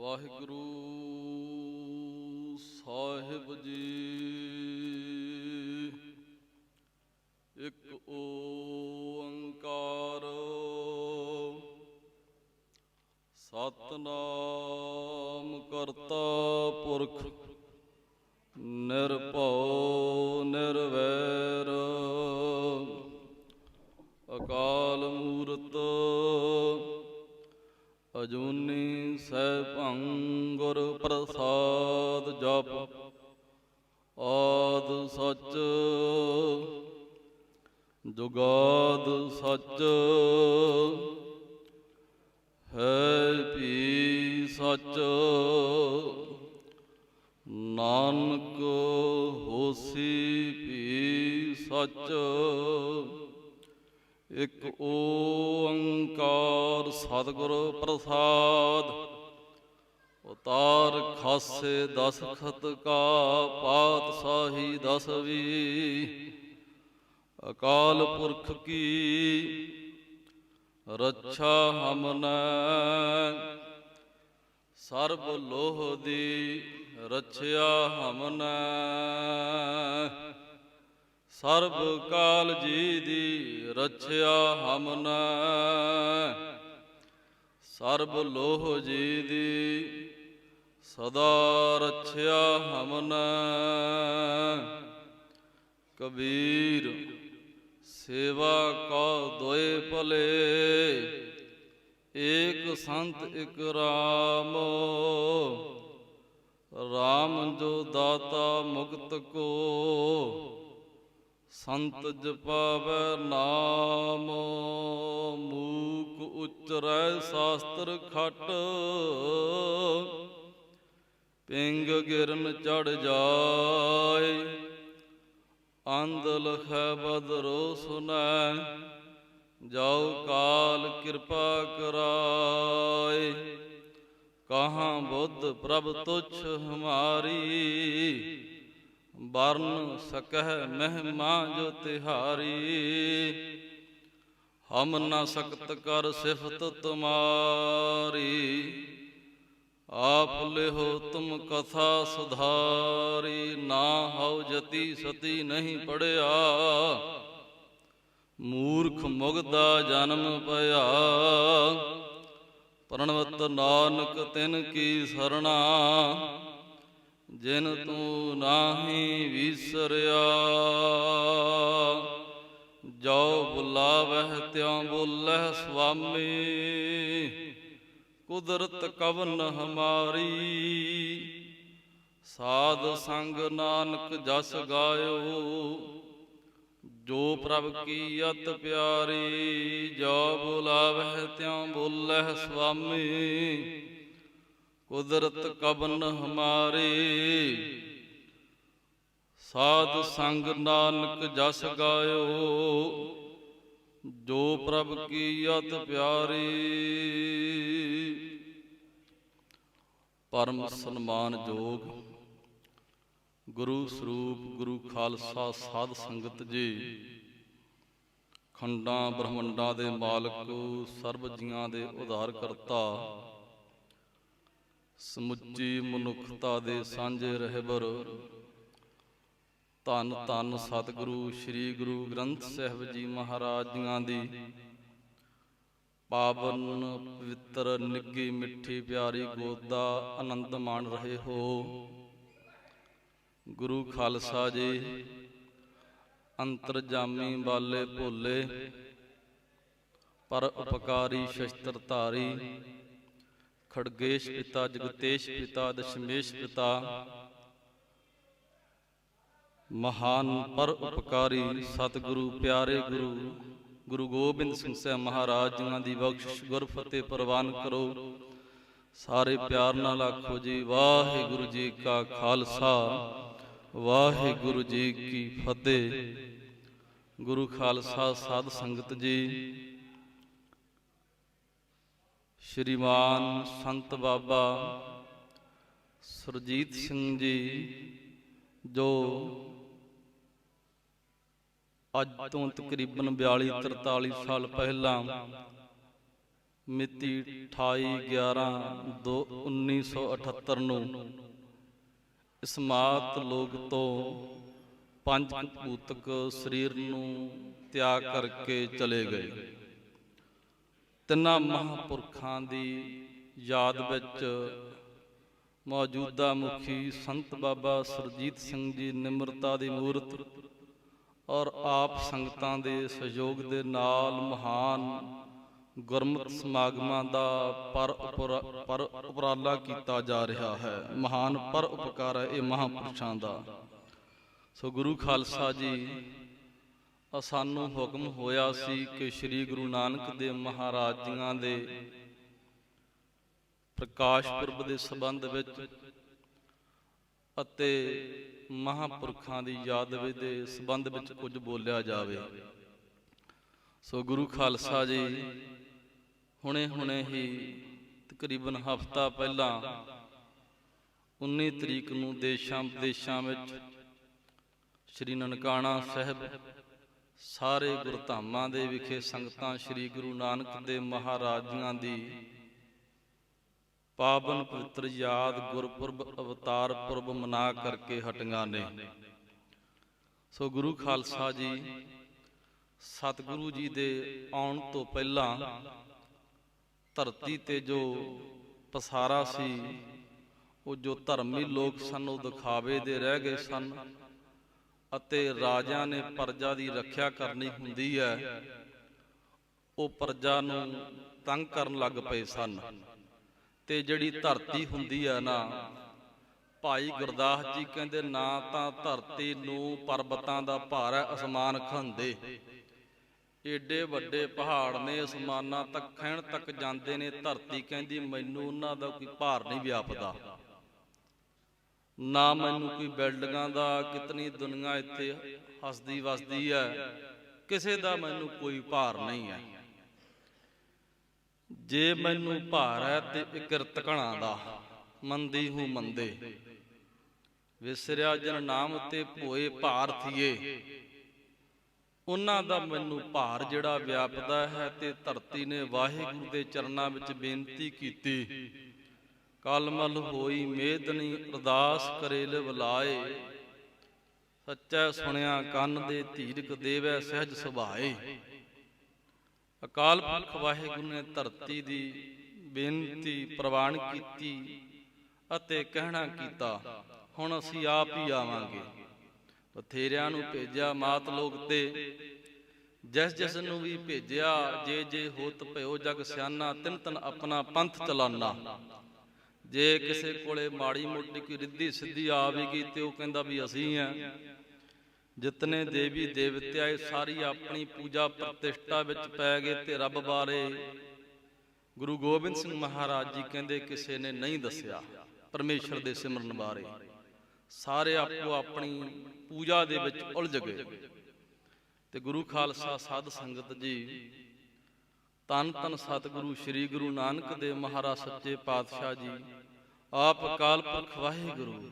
ਵਾਹਿਗੁਰੂ ਸਾਹਿਬ ਜੀ। ਇੱਕ ਓੰਕਾਰ ਸਤਿਨਾਮ ਕਰਤਾ ਪੁਰਖ ਨਿਰਭਉ ਨਿਰਵੈਰ ਅਕਾਲ ਮੂਰਤ ਅਜੂਨੀ ਸੈਭੰ ਗੁਰ ਪ੍ਰਸਾਦ ਜਪ। ਆਦਿ ਸਚ ਜੁਗਾਦ ਸਚ ਹੈ ਭੀ ਸਚ। ਨਾਨਕ ਹੋਸੀ ਭੀ ਸਚ। ਇੱਕ ਓੰਕਾਰ ਸਤਿਗੁਰ ਪ੍ਰਸਾਦ। ਉਤਾਰ ਖਾਸੇ ਦਸਖਤ ਕਾ ਪਾਤਸ਼ਾਹੀ ਦਸਵੀਂ। ਅਕਾਲ ਪੁਰਖ ਕੀ ਰੱਛਾ ਹਮਨੈ। ਸਰਬ ਲੋਹ ਦੀ ਰੱਛਿਆ ਹਮਨੈ। ਸਰਬ ਕਾਲ ਜੀ ਦੀ ਰੱਛਿਆ ਹਮਨੈ। ਸਰਬ ਲੋਹ ਜੀ ਦੀ ਸਦਾ ਰੱਛਿਆ ਹਮਨੈ। ਕਬੀਰ ਸੇਵਾ ਕਾ ਦੋਏ ਭਲੇ। ਏਕ ਸੰਤ ਇਕ ਰਾਮ। ਰਾਮ ਜੋ ਦਾਤਾ ਮੁਕਤ ਕੋ। ਸੰਤ ਜਪਾਵੈ ਨਾਮ। ਮੂਕ ਉਚਰੈ ਸ਼ਾਸਤਰ ਖਟ। ਪਿੰਗ ਗਿਰਨ ਚੜ ਜਾਏ। ਅੰਧ ਲਖੈ ਬਦਰੋ ਸੁਨੈ। ਜਾਉ ਕਾਲ ਕਿਰਪਾ ਕਰਾਏ। ਕਹਾਂ ਬੁੱਧ ਪ੍ਰਭ ਤੁਛ ਹਮਾਰੀ। ਵਰਨ ਸਕਹਿ ਮਹਿਮਾ ਜੋ ਤਿਹਾਰੀ। ਹਮ ਨ ਸਕਤ ਕਰ ਸਿਫਤ ਤੁਮਾਰੀ। ਆਪ ਲਿਹੋ ਤੁਮ ਕਥਾ ਸੁਧਾਰੀ। ਨਾ ਹਉ ਜਤੀ ਸਤੀ ਨਹੀਂ ਪੜਿਆ। ਮੂਰਖ ਮੁਗਦਾ ਜਨਮ ਪਿਆ। ਪ੍ਰਣਵਤ ਨਾਨਕ ਤਿਨ ਕੀ ਸਰਣਾ। ਜਿਨ ਤੂੰ ਨਾਹੀਂ ਵਿਸਰਿਆ। ਜੋ ਬੁਲਾਵਹਿ ਤਿਉ ਬੋਲਹਿ ਸੁਆਮੀ। ਕੁਦਰਤ ਕਵਨ ਹਮਾਰੀ। ਸਾਧ ਸੰਗ ਨਾਨਕ ਜਸ ਗਾਇਓ। ਜੋ ਪ੍ਰਭ ਕੀ ਅਤ ਪਿਆਰੀ। ਜੋ ਬੁਲਾਵਹਿ ਤਿਉ ਬੋਲਹਿ ਸੁਆਮੀ। ਕੁਦਰਤ ਕਵਨ ਹਮਾਰੀ। ਸਾਧ ਸੰਗ ਨਾਨਕ ਜਸ ਗਾਇਓ। ਜੋ ਪ੍ਰਭ ਕੀ ਅਤ ਪਿਆਰੀ। ਪਰਮ ਸਨਮਾਨਯੋਗ ਗੁਰੂ ਸਰੂਪ ਗੁਰੂ ਖਾਲਸਾ ਸਾਧ ਸੰਗਤ ਜੀ। ਖੰਡਾਂ ਬ੍ਰਹਮੰਡਾਂ ਦੇ ਮਾਲਕ ਸਰਬ ਜੀਆਂ ਦੇ ਉਧਾਰ ਕਰਤਾ। ਸਮੁੱਚੀ ਮਨੁੱਖਤਾ ਦੇ ਸਾਂਝੇ ਰਹਿਬਰ। ਧੰਨ ਧੰਨ ਸਤਿਗੁਰੂ ਸ੍ਰੀ ਗੁਰੂ ਗ੍ਰੰਥ ਸਾਹਿਬ ਜੀ ਮਹਾਰਾਜ ਜੀਆਂ ਦੀ ਪਾਵਨ ਪਵਿੱਤਰ ਨਿੱਘੀ ਮਿੱਠੀ ਪਿਆਰੀ ਗੋਦ ਦਾ ਆਨੰਦ ਮਾਣ ਰਹੇ ਹੋ। ਗੁਰੂ ਖਾਲਸਾ ਜੀ ਅੰਤਰਜਾਮੀ ਬਾਲੇ ਭੋਲੇ ਪਰ ਉਪਕਾਰੀ ਸ਼ਸਤਰ ਧਾਰੀ। ਖੜਗੇਸ਼ ਪਿਤਾ ਜਗਤੇਸ਼ ਪਿਤਾ ਦਸ਼ਮੇਸ਼ ਪਿਤਾ। ਮਹਾਨ ਪਰ ਉਪਕਾਰੀ ਸਤਿਗੁਰੂ ਪਿਆਰੇ ਗੁਰੂ ਗੁਰੂ ਗੋਬਿੰਦ ਸਿੰਘ ਸਾਹਿਬ ਮਹਾਰਾਜ ਜੀਆਂ ਦੀ ਬਖਸ਼ਿਸ਼ ਗੁਰਫਤਿਹ ਪ੍ਰਵਾਨ ਕਰੋ। ਸਾਰੇ ਪਿਆਰ ਨਾਲ ਆਖੋ ਜੀ ਵਾਹਿਗੁਰੂ ਜੀ ਕਾ ਖਾਲਸਾ ਵਾਹਿਗੁਰੂ ਜੀ ਕੀ ਫਤਿਹ। ਗੁਰੂ ਖਾਲਸਾ ਸਾਧ ਸੰਗਤ ਜੀ। ਸ਼੍ਰੀਮਾਨ ਸੰਤ ਬਾਬਾ ਸੁਰਜੀਤ ਸਿੰਘ ਜੀ ਜੋ ਅੱਜ ਤੋਂ ਤਕਰੀਬਨ 42-43 ਸਾਲ ਪਹਿਲਾਂ ਮਿਤੀ 28/11/1978 ਨੂੰ ਇਸ ਮਾਤ ਲੋਕ ਤੋਂ ਪੰਜ ਭੂਤਕ ਸਰੀਰ ਨੂੰ ਤਿਆਗ ਕਰਕੇ ਚਲੇ ਗਏ। ਤਿੰਨਾਂ ਮਹਾਂਪੁਰਖਾਂ ਦੀ ਯਾਦ ਵਿੱਚ ਮੌਜੂਦਾ ਮੁਖੀ ਸੰਤ ਬਾਬਾ ਸੁਰਜੀਤ ਸਿੰਘ ਜੀ ਨਿਮਰਤਾ ਦੀ ਮੂਰਤ ਔਰ ਆਪ ਸੰਗਤਾਂ ਦੇ ਸਹਿਯੋਗ ਦੇ ਨਾਲ ਮਹਾਨ ਗੁਰਮਤਿ ਸਮਾਗਮਾਂ ਦਾ ਪਰ ਉਪਰਾਲਾ ਕੀਤਾ ਜਾ ਰਿਹਾ ਹੈ। ਮਹਾਨ ਪਰ ਉਪਕਾਰ ਹੈ ਇਹ ਮਹਾਂਪੁਰਸ਼ਾਂ ਦਾ। ਸੋ ਗੁਰੂ ਖਾਲਸਾ ਜੀ ਸਾਨੂੰ ਹੁਕਮ ਹੋਇਆ ਸੀ ਕਿ ਸ੍ਰੀ ਗੁਰੂ ਨਾਨਕ ਦੇਵ ਮਹਾਰਾਜ ਜੀਆਂ ਦੇ ਪ੍ਰਕਾਸ਼ ਪੁਰਬ ਦੇ ਸੰਬੰਧ ਵਿੱਚ ਅਤੇ ਮਹਾਂਪੁਰਖਾਂ ਦੀ ਯਾਦ ਦੇ ਸੰਬੰਧ ਵਿੱਚ ਕੁਝ ਬੋਲਿਆ ਜਾਵੇ। ਸੋ ਗੁਰੂ ਖਾਲਸਾ ਜੀ ਹੁਣੇ ਹੀ ਤਕਰੀਬਨ ਹਫ਼ਤਾ ਪਹਿਲਾਂ 19 ਤਰੀਕ ਨੂੰ ਦੇਸ਼ਾਂ ਵਿਦੇਸ਼ਾਂ ਵਿੱਚ ਸ੍ਰੀ ਨਨਕਾਣਾ ਸਾਹਿਬ ਸਾਰੇ ਗੁਰਧਾਮਾਂ ਦੇ ਵਿਖੇ ਸੰਗਤਾਂ ਸ੍ਰੀ ਗੁਰੂ ਨਾਨਕ ਦੇਵ ਮਹਾਰਾਜ ਜੀਆਂ ਦੀ ਪਾਵਨ ਪਵਿੱਤਰ ਯਾਦ ਗੁਰਪੁਰਬ ਅਵਤਾਰ ਪੁਰਬ ਮਨਾ ਕਰਕੇ ਹਟੀਆਂ ਨੇ। ਸੋ ਗੁਰੂ ਖਾਲਸਾ ਜੀ ਸਤਿਗੁਰੂ ਜੀ ਦੇ ਆਉਣ ਤੋਂ ਪਹਿਲਾਂ ਧਰਤੀ ਤੇ ਜੋ ਪਸਾਰਾ ਸੀ, ਉਹ ਜੋ ਧਰਮੀ ਲੋਕ ਸਨ ਉਹ ਦਿਖਾਵੇ ਦੇ ਰਹਿ ਗਏ ਸਨ ਅਤੇ ਰਾਜਿਆਂ ਨੇ ਪ੍ਰਜਾ ਦੀ ਰੱਖਿਆ ਕਰਨੀ ਹੁੰਦੀ ਹੈ, ਉਹ ਪ੍ਰਜਾ ਨੂੰ ਤੰਗ ਕਰਨ ਲੱਗ ਪਏ ਸਨ। ਤੇ ਜਿਹੜੀ ਧਰਤੀ ਹੁੰਦੀ ਹੈ ਨਾ, ਭਾਈ ਗੁਰਦਾਸ ਜੀ ਕਹਿੰਦੇ ਨਾ ਤਾਂ ਧਰਤੀ ਨੂੰ ਪਰਬਤਾਂ ਦਾ ਭਾਰ ਹੈ ਅਸਮਾਨ ਖੰਦੇ। ਏਡੇ ਵੱਡੇ ਪਹਾੜ ਨੇ ਅਸਮਾਨਾਂ ਤੱਕ ਖਹਿਣ ਤੱਕ ਜਾਂਦੇ ਨੇ, ਧਰਤੀ ਕਹਿੰਦੀ ਮੈਨੂੰ ਉਹਨਾਂ ਦਾ ਕੋਈ ਭਾਰ ਨਹੀਂ ਵਿਆਪਦਾ, ਨਾ ਮੈਨੂੰ ਕੋਈ ਬਿਲਡਿੰਗਾਂ ਦਾ, ਕਿਤਨੀ ਦੁਨੀਆ ਇੱਥੇ ਹੱਸਦੀ ਵਸਦੀ ਹੈ, ਕਿਸੇ ਦਾ ਮੈਨੂੰ ਕੋਈ ਭਾਰ ਨਹੀਂ ਹੈ। ਜੇ ਮੈਨੂੰ ਭਾਰ ਹੈ ਤੇ ਇਕਰਤ ਘਣਾ ਦਾ, ਮੰਦੀ ਹੂੰ ਮੰਦੇ ਵਿਸਰਿਆ ਜਨ ਨਾਮ ਤੇ ਭੋਏ ਭਾਰ ਥੀਏ। ਉਹਨਾਂ ਦਾ ਮੈਨੂੰ ਭਾਰ ਜਿਹੜਾ ਵਿਆਪਦਾ ਹੈ। ਤੇ ਧਰਤੀ ਨੇ ਵਾਹਿਗੁਰੂ ਦੇ ਚਰਨਾਂ ਵਿੱਚ ਬੇਨਤੀ ਕੀਤੀ, ਕਲਮਲ ਹੋਈ ਮੇਦਨੀ ਅਰਦਾਸ ਕਰੇ ਲਿਵਲਾਏ, ਸੱਚਾ ਸੁਣਿਆ ਕੰਨ ਦੇ ਧੀਰਕ ਦੇਵੈ ਸਹਿਜ ਸੁਭਾਏ। ਅਕਾਲ ਪੁਰਖ ਵਾਹਿਗੁਰੂ ਨੇ ਧਰਤੀ ਦੀ ਬੇਨਤੀ ਪ੍ਰਵਾਨ ਕੀਤੀ ਅਤੇ ਕਹਿਣਾ ਕੀਤਾ, ਹੁਣ ਅਸੀਂ ਆਪ ਹੀ ਆਵਾਂਗੇ। ਬਥੇਰਿਆਂ ਨੂੰ ਭੇਜਿਆ ਮਾਤ ਲੋਕ ਤੇ, ਜਿਸ ਜਿਸ ਨੂੰ ਵੀ ਭੇਜਿਆ ਜੇ ਜੇ ਹੋਤ ਭਇਓ ਜਗ ਸਿਆਨਾ, ਤਿਨ ਤਿਨ ਆਪਣਾ ਪੰਥ ਚਲਾਨਾ। ਜੇ ਕਿਸੇ ਕੋਲੇ ਮਾੜੀ ਮੋਟੀ ਕੋਈ ਰਿੱਧੀ ਸਿੱਧੀ ਆ ਵੀ ਗਈ ਤੇ ਉਹ ਕਹਿੰਦਾ ਵੀ ਅਸੀਂ ਆ। ਜਿਤਨੇ ਦੇਵੀ ਦੇਵਤੇ ਆਏ ਸਾਰੀ ਆਪਣੀ ਪੂਜਾ ਪ੍ਰਤਿਸ਼ਠਾ ਵਿੱਚ ਪੈ ਗਏ ਤੇ ਰੱਬ ਬਾਰੇ ਗੁਰੂ ਗੋਬਿੰਦ ਸਿੰਘ ਮਹਾਰਾਜ ਜੀ ਕਹਿੰਦੇ ਕਿਸੇ ਨੇ ਨਹੀਂ ਦੱਸਿਆ ਪਰਮੇਸ਼ਰ ਦੇ ਸਿਮਰਨ ਬਾਰੇ। ਸਾਰੇ ਆਪੋ ਆਪਣੀ ਪੂਜਾ ਦੇ ਵਿੱਚ ਉਲਝ ਗਏ। ਤੇ ਗੁਰੂ ਖਾਲਸਾ ਸਾਧ ਸੰਗਤ ਜੀ, ਧੰਨ ਧੰਨ ਸਤਿਗੁਰੂ ਸ੍ਰੀ ਗੁਰੂ ਨਾਨਕ ਦੇਵ ਮਹਾਰਾਜ ਸੱਚੇ ਪਾਤਸ਼ਾਹ ਜੀ, ਆਪ ਅਕਾਲ ਪੁਰਖ ਵਾਹਿਗੁਰੂ,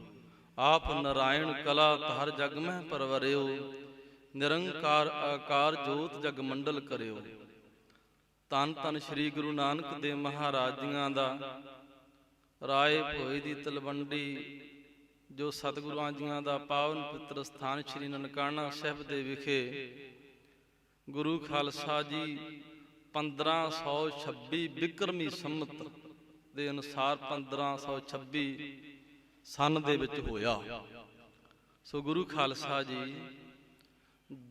ਆਪ ਨਾਰਾਇਣ ਕਲਾ ਧਾਰ ਜਗ ਮਹਿ ਪਰਵਰਿਓ, ਨਿਰੰਕਾਰ ਆਕਾਰ ਜੋਤ ਜਗ ਮੰਡਲ ਕਰਿਓ। ਧੰਨ ਧੰਨ ਸ੍ਰੀ ਗੁਰੂ ਨਾਨਕ ਦੇਵ ਮਹਾਰਾਜ ਜੀਆਂ ਦਾ ਰਾਏ ਭੋਏ ਦੀ ਤਲਵੰਡੀ, ਜੋ ਸਤਿਗੁਰਾਂ ਜੀਆਂ ਦਾ ਪਾਵਨ ਪਵਿੱਤਰ ਸਥਾਨ ਸ੍ਰੀ ਨਨਕਾਣਾ ਸਾਹਿਬ ਦੇ ਵਿਖੇ ਗੁਰੂ ਖਾਲਸਾ ਜੀ 1526 ਬਿਕਰਮੀ ਸੰਮਤ ਦੇ ਅਨੁਸਾਰ 1526 ਸੰਨ ਦੇ ਵਿੱਚ ਹੋਇਆ। ਸੋ ਗੁਰੂ ਖਾਲਸਾ ਜੀ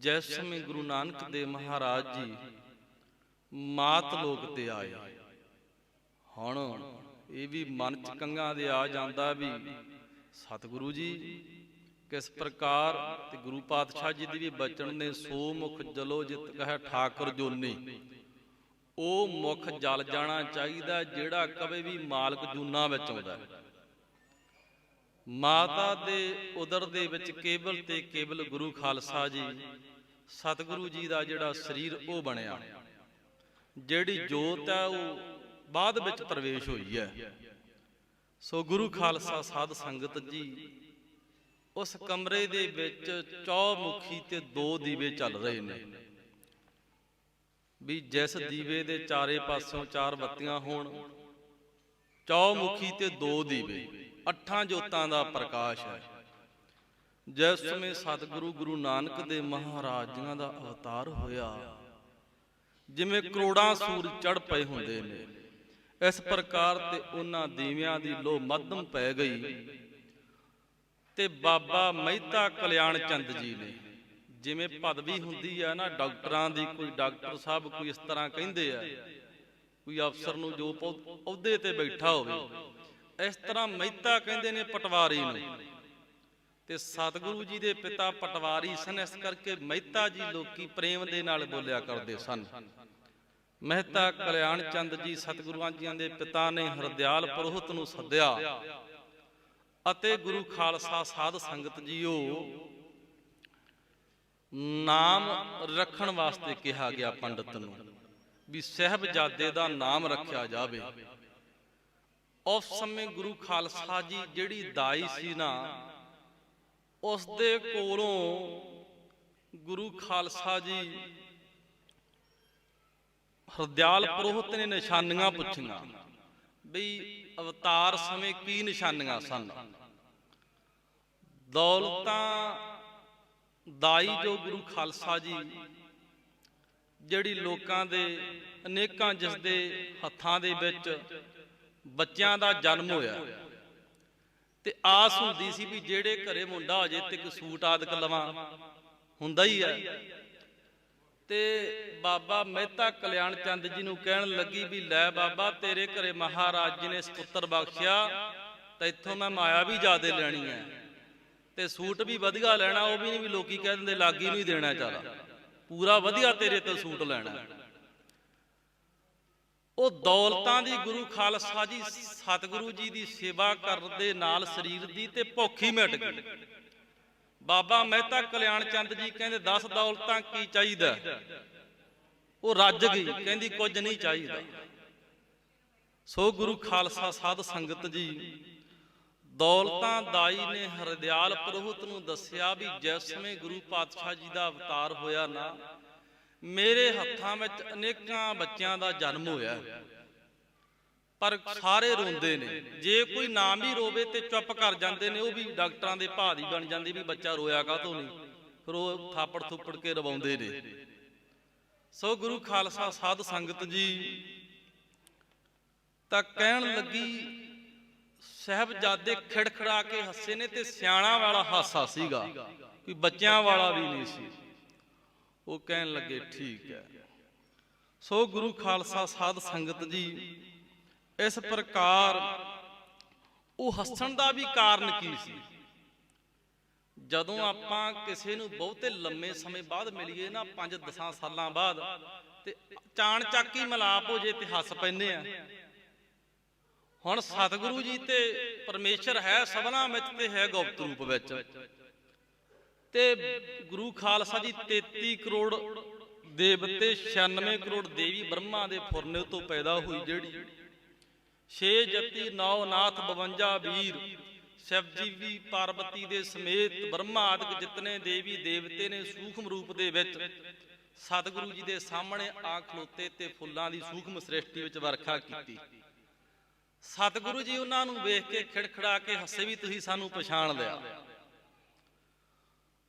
ਜਿਸ ਸਮੇਂ ਗੁਰੂ ਨਾਨਕ ਦੇਵ ਮਹਾਰਾਜ ਜੀ ਮਾਤ ਲੋਕ ਤੇ ਆਏ, ਹੁਣ ਇਹ ਵੀ ਮਨ ਚ ਕੰਗਾਂ ਦੇ ਆ ਜਾਂਦਾ ਵੀ ਸਤਿਗੁਰੂ ਜੀ ਕਿਸ ਪ੍ਰਕਾਰ, ਤੇ ਗੁਰੂ ਪਾਤਸ਼ਾਹ ਜੀ ਦੀ ਵੀ ਬਚਨ ਨੇ, ਸੋ ਮੁਖ ਜਲੋ ਜਿਤ ਕਹੈ ਠਾਕੁਰ ਜੋਨੀ। ਉਹ ਮੁਖ ਜਲ ਜਾਣਾ ਚਾਹੀਦਾ ਜਿਹੜਾ ਕਦੇ ਵੀ ਮਾਲਕ ਜੂਨਾ ਵਿੱਚ ਆਉਂਦਾ। ਮਾਤਾ ਦੇ ਉਦਰ ਦੇ ਵਿੱਚ ਕੇਵਲ ਤੇ ਕੇਵਲ ਗੁਰੂ ਖਾਲਸਾ ਜੀ ਸਤਿਗੁਰੂ ਜੀ ਦਾ ਜਿਹੜਾ ਸਰੀਰ ਉਹ ਬਣਿਆ, ਜਿਹੜੀ ਜੋਤ ਹੈ ਉਹ ਬਾਅਦ ਵਿੱਚ ਪ੍ਰਵੇਸ਼ ਹੋਈ ਹੈ। ਸੋ ਗੁਰੂ ਖਾਲਸਾ ਸਾਧ ਸੰਗਤ ਜੀ ਉਸ ਕਮਰੇ ਦੇ ਵਿੱਚ ਚੌਮੁਖੀ ਤੇ 2 ਦੀਵੇ ਚੱਲ ਰਹੇ ਨੇ। ਵੀ ਜਿਸ ਦੀਵੇ ਦੇ ਚਾਰੇ ਪਾਸਿਓਂ ਚਾਰ ਬੱਤੀਆਂ ਹੋਣ, ਚੌਮੁਖੀ ਤੇ ਦੋ ਦੀਵੇ, ਅੱਠਾਂ ਜੋਤਾਂ ਦਾ ਪ੍ਰਕਾਸ਼ ਹੈ। ਜਿਸ ਸਮੇਂ ਸਤਿਗੁਰੂ ਗੁਰੂ ਨਾਨਕ ਦੇਵ ਮਹਾਰਾਜ ਜੀਆਂ ਦਾ ਅਵਤਾਰ ਹੋਇਆ, ਜਿਵੇਂ ਕਰੋੜਾਂ ਸੂਰਜ ਚੜ੍ਹ ਪਏ ਹੁੰਦੇ ਨੇ, ਇਸ ਪ੍ਰਕਾਰ ਤੇ ਉਹਨਾਂ ਦੀਵਿਆਂ ਦੀ ਲੋ ਮੱਧਮ ਪੈ ਗਈ। ਤੇ ਬਾਬਾ ਮਹਿਤਾ ਕਲਿਆਣ ਚੰਦ ਜੀ ਨੇ, ਜਿਵੇਂ ਪਦਵੀ ਹੁੰਦੀ ਆ ਨਾ ਡਾਕਟਰਾਂ ਦੀ, ਕੋਈ ਡਾਕਟਰ ਸਾਹਿਬ ਕੋਈ ਇਸ ਤਰ੍ਹਾਂ ਕਹਿੰਦੇ ਆ, ਕੋਈ ਅਫਸਰ ਨੂੰ ਜੋ ਅਹੁਦੇ ਤੇ ਬੈਠਾ ਹੋਵੇ, ਇਸ ਤਰ੍ਹਾਂ ਮਹਿਤਾ ਕਹਿੰਦੇ ਨੇ ਪਟਵਾਰੀ ਨੂੰ। ਤੇ ਸਤਿਗੁਰੂ ਜੀ ਦੇ ਪਿਤਾ ਪਟਵਾਰੀ ਸਨ, ਇਸ ਕਰਕੇ ਮਹਿਤਾ ਜੀ ਲੋਕੀ ਪ੍ਰੇਮ ਦੇ ਨਾਲ ਬੋਲਿਆ ਕਰਦੇ ਸਨ। ਮਹਿਤਾ ਕਲਿਆਣ ਚੰਦ ਜੀ ਸਤਿਗੁਰਾਂ ਜੀਆਂ ਦੇ ਪਿਤਾ ਨੇ ਹਰਦਿਆਲ ਪੁਰੋਹਿਤ ਨੂੰ ਸੱਦਿਆ ਅਤੇ ਗੁਰੂ ਖਾਲਸਾ ਸਾਧ ਸੰਗਤ ਜੀਓ ਨਾਮ ਰੱਖਣ ਵਾਸਤੇ ਕਿਹਾ ਗਿਆ ਪੰਡਤ ਨੂੰ, ਵੀ ਸਾਹਿਬਜ਼ਾਦੇ ਦਾ ਨਾਮ ਰੱਖਿਆ ਜਾਵੇ। ਉਸ ਸਮੇਂ ਗੁਰੂ ਖਾਲਸਾ ਜੀ ਜਿਹੜੀ ਦਾਈ ਸੀ ਨਾ, ਉਸ ਦੇ ਕੋਲੋਂ ਗੁਰੂ ਖਾਲਸਾ ਜੀ ਹਰਦਿਆਲ ਪੁਰੋਹਿਤ ਨੇ ਨਿਸ਼ਾਨੀਆਂ ਪੁੱਛੀਆਂ, ਬਈ ਅਵਤਾਰ ਸਮੇਂ ਕੀ ਨਿਸ਼ਾਨੀਆਂ ਸਨ। ਦੌਲਤਾਂ ਦਾਈ ਜੋ ਗੁਰੂ ਖਾਲਸਾ ਜੀ ਜਿਹੜੀ ਲੋਕਾਂ ਦੇ ਅਨੇਕਾਂ ਜਿਸ ਦੇ ਹੱਥਾਂ ਦੇ ਵਿੱਚ ਬੱਚਿਆਂ ਦਾ ਜਨਮ ਹੋਇਆ, ਤੇ ਆਸ ਹੁੰਦੀ ਸੀ ਵੀ ਜਿਹੜੇ ਘਰੇ ਮੁੰਡਾ ਹੋ ਜੇ ਤੇ ਇੱਕ ਸੂਟ ਆਦਿਕ ਲਵਾਂ, ਹੁੰਦਾ ਹੀ ਹੈ। ਤੇ ਬਾਬਾ ਮਹਿਤਾ ਕਲਿਆਣ ਚੰਦ ਜੀ ਨੂੰ ਕਹਿਣ ਲੱਗੀ ਵੀ ਲੈ ਬਾਬਾ, ਤੇਰੇ ਘਰੇ ਮਹਾਰਾਜ ਜੀ ਨੇ ਸਪੁੱਤਰ ਬਖਸ਼ਿਆ, ਤਾਂ ਇੱਥੋਂ ਮੈਂ ਮਾਇਆ ਵੀ ਜ਼ਿਆਦੇ ਲੈਣੀ ਹੈ ਤੇ ਸੂਟ ਵੀ ਵਧੀਆ ਲੈਣਾ, ਉਹ ਵੀ ਨਹੀਂ ਵੀ ਲੋਕੀ ਕਹਿ ਦਿੰਦੇ ਲਾਗੀ ਨਹੀਂ ਦੇਣਾ, ਚਾਰਾ ਪੂਰਾ ਵਧੀਆ ਤੇਰੇ ਤੋਂ ਸੂਟ ਲੈਣਾ। ਉਹ ਦੌਲਤਾਂ ਦੀ ਗੁਰੂ ਖਾਲਸਾ ਜੀ ਸਤਿਗੁਰੂ ਜੀ ਦੀ ਸੇਵਾ ਕਰਨ ਦੇ ਨਾਲ ਸਰੀਰ ਦੀ ਤੇ ਭੁੱਖ ਹੀ ਮਿਟ ਗਈ। ਬਾਬਾ ਮਹਿਤਾ ਕਲਿਆਣ ਚੰਦ ਜੀ ਕਹਿੰਦੇ 10 ਦੌਲਤਾਂ ਕੀ ਚਾਹੀਦਾ, ਉਹ ਰੱਜ ਗਈ, ਕਹਿੰਦੀ ਕੁਝ ਨਹੀਂ ਚਾਹੀਦਾ। ਸੋ ਗੁਰੂ ਖਾਲਸਾ ਸਾਧ ਸੰਗਤ ਜੀ, ਦੌਲਤਾਂ ਦਾਈ ਨੇ ਹਰਦਿਆਲ ਪੁਰੋਹਿਤ ਨੂੰ ਦੱਸਿਆ ਵੀ ਜਿਸ ਸਮੇਂ ਗੁਰੂ ਪਾਤਸ਼ਾਹ ਜੀ ਦਾ ਅਵਤਾਰ ਹੋਇਆ ਨਾ, ਮੇਰੇ ਹੱਥਾਂ ਵਿੱਚ ਅਨੇਕਾਂ ਬੱਚਿਆਂ ਦਾ ਜਨਮ ਹੋਇਆ, ਪਰ ਸਾਰੇ ਰੋਂਦੇ ਨੇ। ਜੇ ਕੋਈ ਨਾਮ ਵੀ ਰੋਵੇ ਤੇ ਚੁੱਪ ਕਰ ਜਾਂਦੇ ਨੇ, ਉਹ ਵੀ ਡਾਕਟਰਾਂ ਦੇ ਭਾਅ ਦੀ ਬਣ ਜਾਂਦੀ ਵੀ ਬੱਚਾ ਰੋਇਆ ਕਾਹਤੋਂ ਨਹੀਂ, ਫਿਰ ਉਹ ਥਾਪੜ ਥੁੱਪੜ ਕੇ ਰਵਾਉਂਦੇ ਨੇ। ਸੋ ਗੁਰੂ ਖਾਲਸਾ ਸਾਧ ਸੰਗਤ ਜੀ ਤਾਂ ਕਹਿਣ ਲੱਗੀ, ਸਾਹਿਬਜ਼ਾਦੇ ਖਿੜਖੜਾ ਕੇ ਹੱਸੇ ਨੇ, ਤੇ ਸਿਆਣਾ ਵਾਲਾ ਹਾਸਾ ਸੀਗਾ, ਕੋਈ ਬੱਚਿਆਂ ਵਾਲਾ ਵੀ ਨਹੀਂ ਸੀ। ਉਹ ਕਹਿਣ ਲੱਗੇ ਠੀਕ ਹੈ। ਸੋ ਗੁਰੂ ਖਾਲਸਾ ਸਾਧ ਸੰਗਤ ਜੀ, ਇਸ ਪ੍ਰਕਾਰ ਉਹ ਹੱਸਣ ਦਾ ਵੀ ਕਾਰਨ ਕੀ ਸੀ। ਜਦੋਂ ਆਪਾਂ ਕਿਸੇ ਨੂੰ ਬਹੁਤੇ ਲੰਮੇ ਸਮੇਂ ਬਾਅਦ ਮਿਲੀਏ ਨਾ, 5-10 ਸਾਲਾਂ ਬਾਅਦ, ਤੇ ਚਾਣ ਚੱਕ ਹੀ ਮਿਲਾਪ ਹੋ ਜੇ ਤੇ ਹੱਸ ਪੈਂਦੇ ਆ। ਹੁਣ ਸਤਿਗੁਰੂ ਜੀ ਤੇ ਪਰਮੇਸ਼ਰ ਹੈ ਸਭਨਾ ਵਿੱਚ ਤੇ ਹੈ ਗੁਪਤ ਰੂਪ ਵਿੱਚ, ਤੇ ਗੁਰੂ ਖਾਲਸਾ ਜੀ 33 ਕਰੋੜ ਦੇਵਤੇ 96 ਕਰੋੜ ਦੇਵੀ ਬ੍ਰਹਮਾ ਦੇ ਫੁਰਨੇ ਤੋਂ ਪੈਦਾ ਹੋਈ, ਜਿਹੜੀ 6 ਜਤੀ 9 ਨਾਥ 52 ਵੀਰ ਸ਼ਿਵ ਜੀ ਵੀ ਪਾਰਵਤੀ ਦੇ ਸਮੇਤ ਬ੍ਰਹਮਾ ਆਦਿਕ ਜਿਤਨੇ ਦੇਵੀ ਦੇਵਤੇ ਨੇ ਸੂਖਮ ਰੂਪ ਦੇ ਵਿੱਚ ਸਤਿਗੁਰੂ ਜੀ ਦੇ ਸਾਹਮਣੇ ਆ ਖਲੋਤੇ ਤੇ ਫੁੱਲਾਂ ਦੀ ਸੂਖਮ ਸ੍ਰਿਸ਼ਟੀ ਵਿੱਚ ਵਰਖਾ ਕੀਤੀ। ਸਤਿਗੁਰੂ ਜੀ ਉਹਨਾਂ ਨੂੰ ਵੇਖ ਕੇ ਖਿੜਖੜਾ ਕੇ ਹੱਸੇ ਵੀ ਤੁਸੀਂ ਸਾਨੂੰ ਪਛਾਣ ਲਿਆ।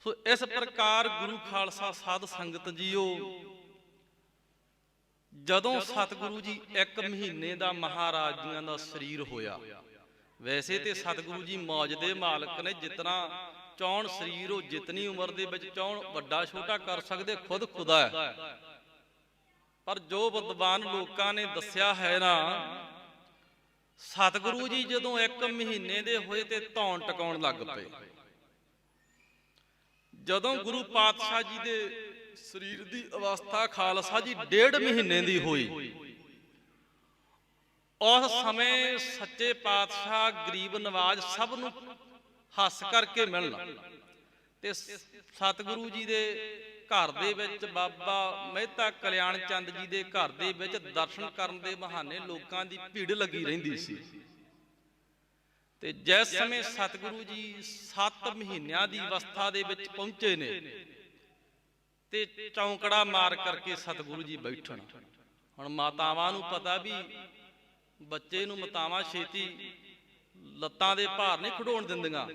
ਸੋ ਇਸ ਪ੍ਰਕਾਰ ਗੁਰੂ ਖਾਲਸਾ ਸਾਧ ਸੰਗਤ ਜੀਓ, ਜਦੋਂ ਸਤਿਗੁਰੂ ਜੀ 1 ਮਹੀਨੇ ਦਾ ਮਹਾਰਾਜ ਜੀਆਂ ਦਾ ਸਰੀਰ ਹੋਇਆ, ਵੈਸੇ ਤੇ ਸਤਿਗੁਰੂ ਜੀ ਮੌਜ ਦੇ ਮਾਲਕ ਨੇ, ਜਿਤਨਾ ਚਾਹੁਣ ਸਰੀਰ ਉਹ ਜਿਤਨੀ ਉਮਰ ਦੇ ਵਿੱਚ ਚਾਹੁਣ ਵੱਡਾ ਛੋਟਾ ਕਰ ਸਕਦੇ, ਖੁਦ ਖੁਦਾ ਹੈ। ਪਰ ਜੋ ਵਿਦਵਾਨ ਲੋਕਾਂ ਨੇ ਦੱਸਿਆ ਹੈ ਨਾ, ਸਤਿਗੁਰੂ ਜੀ ਜਦੋਂ 1 ਮਹੀਨੇ ਦੇ ਹੋਏ ਤੇ ਧੌਣ ਟਿਕਾਉਣ ਲੱਗ ਪਏ। ਜਦੋਂ ਗੁਰੂ ਪਾਤਸ਼ਾਹ ਜੀ ਦੇ ਸਰੀਰ ਦੀ ਅਵਸਥਾ ਖਾਲਸਾ ਜੀ 1.5 ਮਹੀਨੇ ਦੀ ਹੋਈ, ਉਸ ਸਮੇਂ ਸੱਚੇ ਪਾਤਸ਼ਾਹ ਗਰੀਬ ਨਵਾਜ ਸਭ ਨੂੰ ਹੱਸ ਕਰਕੇ ਮਿਲਣਾ, ਤੇ ਸਤਿਗੁਰੂ ਜੀ ਦੇ ਘਰ ਦੇ ਵਿੱਚ ਬਾਬਾ ਮਹਿਤਾ ਕਲਿਆਣ ਚੰਦ ਜੀ ਦੇ ਘਰ ਦੇ ਵਿੱਚ ਦਰਸ਼ਨ ਕਰਨ ਦੇ ਬਹਾਨੇ ਲੋਕਾਂ ਦੀ ਭੀੜ ਲੱਗੀ ਰਹਿੰਦੀ ਸੀ। ਤੇ ਜਿਸ ਸਮੇਂ ਸਤਿਗੁਰੂ ਜੀ 7 ਮਹੀਨਿਆਂ ਦੀ ਅਵਸਥਾ ਦੇ ਵਿੱਚ ਪਹੁੰਚੇ ਨੇ, ਤੇ ਚੌਂਕੜਾ ਮਾਰ ਕਰਕੇ ਸਤਿਗੁਰੂ ਜੀ ਬੈਠਣ। ਹੁਣ ਮਾਤਾਵਾਂ ਨੂੰ ਪਤਾ ਵੀ ਬੱਚੇ ਨੂੰ ਮਾਤਾਵਾਂ ਛੇਤੀ ਲੱਤਾਂ ਦੇ ਭਾਰ ਨਹੀਂ ਖਿਡਾਉਣ ਦਿੰਦੀਆਂ।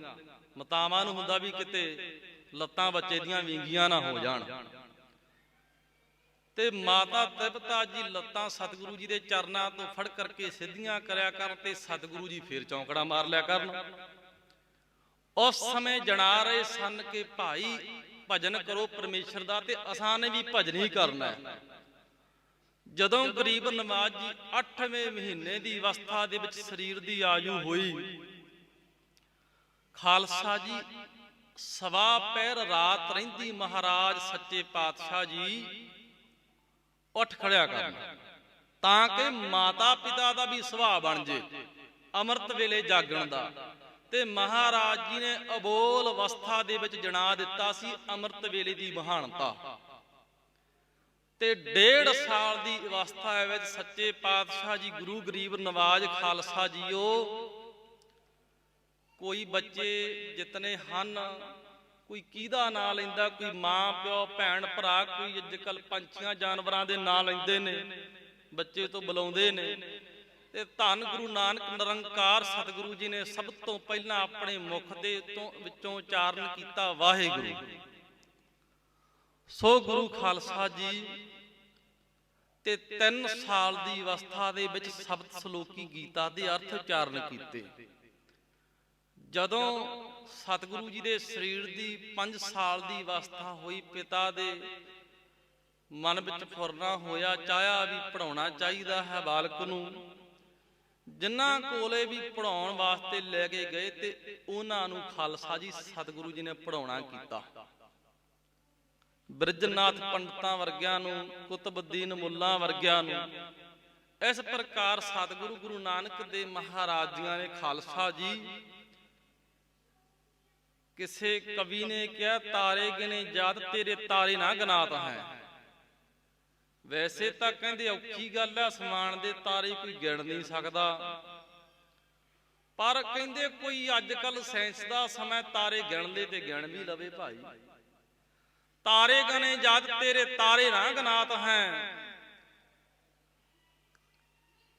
ਮਾਤਾਵਾਂ ਨੂੰ ਹੁੰਦਾ ਵੀ ਕਿਤੇ ਲੱਤਾਂ ਬੱਚੇ ਦੀਆਂ ਵਿੰਗੀਆਂ ਨਾ ਹੋ ਜਾਣ। ਤੇ ਮਾਤਾ ਤ੍ਰਿਪਤਾ ਜੀ ਲੱਤਾਂ ਸਤਿਗੁਰੂ ਜੀ ਦੇ ਚਰਨਾਂ ਤੋਂ ਫੜ ਕਰਕੇ ਸਿੱਧੀਆਂ ਕਰਿਆ ਕਰਨ ਤੇ ਸਤਿਗੁਰੂ ਜੀ ਫੇਰ ਚੌਂਕੜਾ ਮਾਰ ਲਿਆ ਕਰਨ। ਉਸ ਸਮੇਂ ਜਣਾ ਰਹੇ ਸਨ ਕਿ ਭਾਈ ਭਜਨ ਕਰੋ ਪਰਮੇਸ਼ਰ ਦਾ, ਤੇ ਅਸਾਂ ਨੇ ਵੀ ਭਜਨ ਹੀ ਕਰਨਾ ਹੈ। ਜਦੋਂ ਗਰੀਬ ਨਵਾਜ਼ ਜੀ 8ਵੇਂ ਮਹੀਨੇ ਦੀ ਅਵਸਥਾ ਦੇ ਵਿੱਚ ਸਰੀਰ ਦੀ ਆਯੂ ਹੋਈ, ਖਾਲਸਾ ਜੀ ਸਵਾ ਪਹਿਰ ਰਾਤ ਰਹਿੰਦੀ ਮਹਾਰਾਜ ਸੱਚੇ ਪਾਤਸ਼ਾਹ ਜੀ ਉੱਠ ਖੜਿਆ ਕਰਨ, ਤਾਂ ਕਿ ਮਾਤਾ ਪਿਤਾ ਦਾ ਵੀ ਸੁਭਾਅ ਬਣ ਜੇ ਅੰਮ੍ਰਿਤ ਵੇਲੇ ਜਾਗਣ ਦਾ। ਤੇ ਮਹਾਰਾਜ ਜੀ ਨੇ ਅਬੋਲ ਅਵਸਥਾ ਦੇ ਵਿੱਚ ਜਣਾ ਦਿੱਤਾ ਸੀ ਅੰਮ੍ਰਿਤ ਵੇਲੇ ਦੀ ਮਹਾਨਤਾ। ਤੇ 1.5 ਸਾਲ ਦੀ ਅਵਸਥਾ ਵਿੱਚ ਸੱਚੇ ਪਾਤਸ਼ਾਹ ਜੀ ਗੁਰੂ ਗਰੀਬ ਨਵਾਜ਼ ਖਾਲਸਾ ਜੀਓ, ਕੋਈ ਬੱਚੇ ਜਿਤਨੇ ਹਨ, ਕੋਈ ਕਿਹਦਾ ਨਾਂ ਲੈਂਦਾ, ਕੋਈ ਮਾਂ ਪਿਓ ਭੈਣ ਭਰਾ, ਕੋਈ ਅੱਜ ਕੱਲ੍ਹ ਪੰਛੀਆਂ ਜਾਨਵਰਾਂ ਦੇ ਨਾਂ ਲੈਂਦੇ ਨੇ, ਬੱਚੇ ਤੋਂ ਬੁਲਾਉਂਦੇ ਨੇ। ਤੇ ਧੰਨ ਗੁਰੂ ਨਾਨਕ ਨਿਰੰਕਾਰ ਸਤਿਗੁਰੂ ਜੀ ਨੇ ਸਭ ਤੋਂ ਪਹਿਲਾਂ ਆਪਣੇ ਮੁਖ ਦੇ ਵਿੱਚੋਂ ਉਚਾਰਨ ਕੀਤਾ ਵਾਹਿਗੁਰੂ। ਸੋ ਗੁਰੂ ਖਾਲਸਾ ਜੀ ਤੇ 3 ਸਾਲ ਦੀ ਅਵਸਥਾ ਦੇ ਵਿੱਚ ਸ਼ਬਦ ਸ਼ਲੋਕੀ ਗੀਤਾ ਦੇ ਅਰਥ ਉਚਾਰਨ ਕੀਤੇ। ਜਦੋਂ ਸਤਿਗੁਰੂ ਜੀ ਦੇ ਸਰੀਰ ਦੀ 5 ਸਾਲ ਦੀ ਅਵਸਥਾ ਹੋਈ, ਪਿਤਾ ਦੇ ਮਨ ਵਿੱਚ ਫੁਰਨਾ ਹੋਇਆ, ਚਾਹਿਆ ਵੀ ਪੜਾਉਣਾ ਚਾਹੀਦਾ ਹੈ ਬਾਲਕ ਨੂੰ। ਜਿਨ੍ਹਾਂ ਕੋਲੇ ਵੀ ਪੜਾਉਣ ਵਾਸਤੇ ਲੈ ਕੇ ਗਏ ਤੇ ਉਹਨਾਂ ਨੂੰ ਖਾਲਸਾ ਜੀ ਸਤਿਗੁਰੂ ਜੀ ਨੇ ਪੜਾਉਣਾ ਕੀਤਾ। ਬ੍ਰਿਜਨਾਥ ਪੰਡਤਾਂ ਵਰਗਿਆਂ ਨੂੰ, ਕੁਤਬੁੱਦੀਨ ਮੁੱਲਾ ਵਰਗਿਆਂ ਨੂੰ। ਇਸ ਪ੍ਰਕਾਰ ਸਤਿਗੁਰੂ ਗੁਰੂ ਨਾਨਕ ਦੇ ਮਹਾਰਾਜ ਜੀਆਂ ਨੇ ਖਾਲਸਾ ਜੀ, ਕਿਸੇ ਕਵੀ ਨੇ ਕਿਹਾ ਤਾਰੇ ਗਿਣੇ ਜਦ ਤੇਰੇ ਤਾਰੇ ਨਾ ਗਿਨਾਤ ਹੈ। ਵੈਸੇ ਤਾਂ ਕਹਿੰਦੇ ਔਖੀ ਗੱਲ ਹੈ, ਅਸਮਾਨ ਦੇ ਤਾਰੇ ਕੋਈ ਗਿਣ ਨਹੀਂ ਸਕਦਾ, ਪਰ ਕਹਿੰਦੇ ਕੋਈ ਅੱਜ ਕੱਲ ਸਾਇੰਸ ਦਾ ਸਮਾਂ ਤਾਰੇ ਗਿਣ ਲੇ ਤੇ ਗਿਣ ਵੀ ਲਵੇ ਭਾਈ। ਤਾਰੇ ਗਨੇ ਜਦ ਤੇਰੇ ਤਾਰੇ ਨਾ ਗਿਨਾਤ ਹੈ।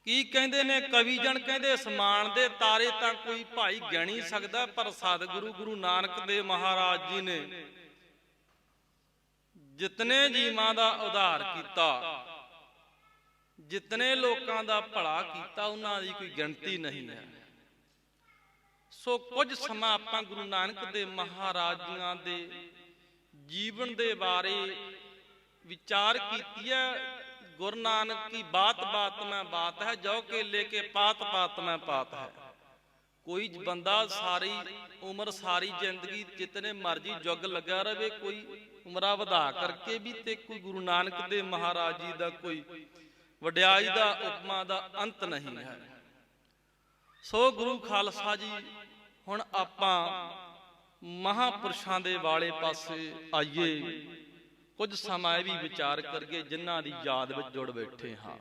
ਕੀ ਕਹਿੰਦੇ ਨੇ ਕਵੀ ਜਨ, ਕਹਿੰਦੇ ਅਸਮਾਨ ਦੇ ਤਾਰੇ ਤਾਂ ਕੋਈ ਭਾਈ ਗਿਣ ਹੀ ਸਕਦਾ, ਪਰ ਸਤਿਗੁਰੂ ਗੁਰੂ ਨਾਨਕ ਦੇ ਮਹਾਰਾਜ ਜੀ ਨੇ ਜਿਤਨੇ ਜੀਵਾਂ ਦਾ ਉਧਾਰ ਕੀਤਾ, ਜਿਤਨੇ ਲੋਕਾਂ ਦਾ ਭਲਾ ਕੀਤਾ, ਉਹਨਾਂ ਦੀ ਕੋਈ ਗਿਣਤੀ ਨਹੀਂ ਹੈ। ਸੋ ਕੁਝ ਸਮਾਂ ਆਪਾਂ ਗੁਰੂ ਨਾਨਕ ਦੇ ਮਹਾਰਾਜ ਜੀਆਂ ਦੇ ਜੀਵਨ ਦੇ ਬਾਰੇ ਵਿਚਾਰ ਕੀਤੀ ਹੈ। ਗੁਰੂ ਨਾਨਕ ਕੀ ਬਾਤ ਬਾਤ ਮੈਂ ਬਾਤ ਹੈ, ਜੋ ਕੇ ਲੈ ਕੇ ਪਾਤ ਪਾਤ ਮੈਂ ਪਾਤ ਹੈ। ਕੋਈ ਬੰਦਾ ਸਾਰੀ ਉਮਰ ਸਾਰੀ ਜ਼ਿੰਦਗੀ ਜਿਤਨੇ ਮਰਜੀ ਜੁਗ ਲੱਗਾ ਰਵੇ, ਕੋਈ ਉਮਰਾਂ ਵਧਾ ਕਰਕੇ ਵੀ, ਤੇ ਕੋਈ ਗੁਰੂ ਨਾਨਕ ਦੇ ਮਹਾਰਾਜ ਜੀ ਦਾ ਕੋਈ ਵਡਿਆਈ ਦਾ ਉਪਮਾ ਦਾ ਅੰਤ ਨਹੀਂ ਹੈ। ਸੋ ਗੁਰੂ ਖਾਲਸਾ ਜੀ, ਹੁਣ ਆਪਾਂ ਮਹਾਂਪੁਰਸ਼ਾਂ ਦੇ ਵਾਲੇ ਪਾਸੇ ਆਈਏ, ਕੁਝ ਸਮਾਂ ਇਹ ਵੀ ਵਿਚਾਰ ਕਰੀਏ ਜਿਨ੍ਹਾਂ ਦੀ ਯਾਦ ਵਿੱਚ ਜੁੜ ਬੈਠੇ ਹਾਂ।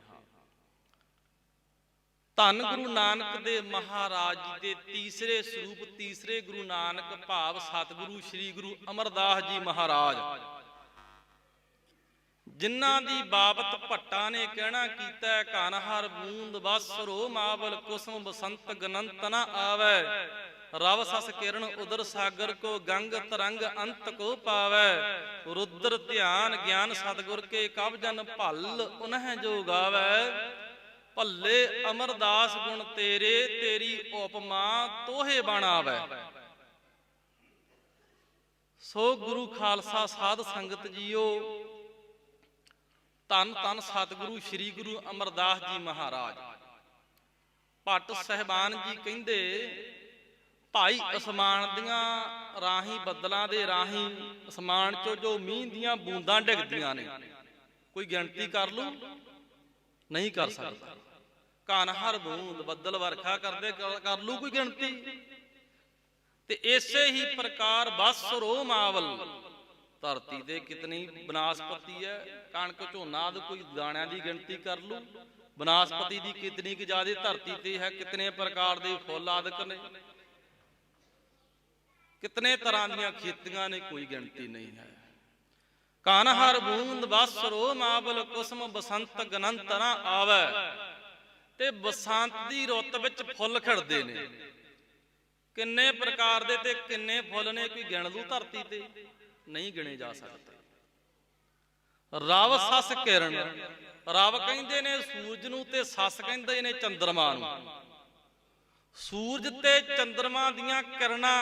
ਧੰਨ ਗੁਰੂ ਨਾਨਕ ਦੇ ਮਹਾਰਾਜ ਜੀ ਦੇ ਤੀਸਰੇ ਸਰੂਪ, ਤੀਸਰੇ ਗੁਰੂ ਨਾਨਕ ਭਾਵ ਸਤਿਗੁਰੂ ਸ੍ਰੀ ਗੁਰੂ ਅਮਰਦਾਸ ਜੀ ਮਹਾਰਾਜ, ਜਿਨ੍ਹਾਂ ਦੀ ਬਾਬਤ ਭੱਟਾਂ ਨੇ ਕਹਿਣਾ ਕੀਤਾ, ਘਨ ਹਰ ਬੂੰਦ ਬਸਰੋ ਮਾਵਲ ਕੁਸਮ ਬਸੰਤ ਗਨੰਤ ਨਾ ਆਵੈ, ਰਵ ਸਸ ਕਿਰਨ ਉਦਰ ਸਾਗਰ ਕੋ ਗੰਗ ਤਰੰਗ ਅੰਤ ਕੋ ਪਾਵੈ, ਰੁਦਰ ਧਿਆਨ ਗਿਆਨ ਸਤਿਗੁਰ ਕੇ ਕਬ ਜਨ ਭਲ ਉਨਹਿ ਜੋ ਗਾਵੈ, ਭੱਲੇ ਅਮਰਦਾਸ ਗੁਣ ਤੇਰੇ ਤੇਰੀ ਉਪਮਾ ਤੋਹੇ ਬਣ ਆਵੈ। ਸੋ ਗੁਰੂ ਖਾਲਸਾ ਸਾਧ ਸੰਗਤ ਜੀਓ, ਧੰਨ ਧੰਨ ਸਤਿਗੁਰੂ ਸ੍ਰੀ ਗੁਰੂ ਅਮਰਦਾਸ ਜੀ ਮਹਾਰਾਜ। ਭੱਟ ਸਾਹਿਬਾਨ ਜੀ ਕਹਿੰਦੇ, ਭਾਈ ਅਸਮਾਨ ਦੀਆਂ ਰਾਹੀਂ, ਬੱਦਲਾਂ ਦੇ ਰਾਹੀਂ ਅਸਮਾਨ ਚੋਂ ਜੋ ਮੀਂਹ ਦੀਆਂ ਬੂੰਦਾਂ ਡਿੱਗਦੀਆਂ ਨੇ, ਕੋਈ ਗਿਣਤੀ ਕਰ ਲੂ? ਨਹੀਂ ਕਰ ਸਕਦਾ। ਘਨ ਹਰ ਬੂੰਦ, ਬੱਦਲ ਵਰਖਾ ਕਰਦੇ, ਕਰ ਲੂ ਕੋਈ ਗਿਣਤੀ? ਤੇ ਇਸੇ ਹੀ ਪ੍ਰਕਾਰ ਬਸਰੋ ਮਾਵਲ, ਧਰਤੀ ਤੇ ਕਿਤਨੀ ਬਨਾਸਪਤੀ ਹੈ, ਕਣਕ ਝੋਨਾ ਆਦਿ, ਕੋਈ ਦਾਣਿਆਂ ਦੀ ਗਿਣਤੀ ਕਰ ਲੂ? ਬਨਾਸਪਤੀ ਦੀ ਕਿਤਨੀ ਕੁ ਜ਼ਿਆਦੇ ਧਰਤੀ ਤੇ ਹੈ, ਕਿਤਨੇ ਪ੍ਰਕਾਰ ਦੇ ਫੁੱਲ ਆਦਿਕ ਨੇ, ਕਿਤਨੇ ਤਰ੍ਹਾਂ ਦੀਆਂ ਖੇਤੀਆਂ ਨੇ, ਕੋਈ ਗਿਣਤੀ ਨਹੀਂ ਹੈ। ਕਨ ਹਰ ਬੂੰਦ ਬਸਰੋ ਮਾਵਲ ਕੁਸਮ ਬਸੰਤ ਗਨੰਤ ਨਾ ਆਵੈ। ਤੇ ਬਸੰਤ ਦੀ ਰੁੱਤ ਵਿੱਚ ਫੁੱਲ ਖਿੜਦੇ ਨੇ, ਕਿੰਨੇ ਪ੍ਰਕਾਰ ਦੇ ਤੇ ਕਿੰਨੇ ਫੁੱਲ ਨੇ, ਕੋਈ ਗਿਣ ਲੂ ਧਰਤੀ ਤੇ? ਨਹੀਂ ਗਿਣੇ ਜਾ ਸਕਦੇ। ਰਵ ਸਸ ਕਿਰਨ, ਰਵ ਕਹਿੰਦੇ ਨੇ ਸੂਰਜ ਨੂੰ ਤੇ ਸਸ ਕਹਿੰਦੇ ਨੇ ਚੰਦਰਮਾ ਨੂੰ। ਸੂਰਜ ਤੇ ਚੰਦਰਮਾ ਦੀਆਂ ਕਿਰਨਾਂ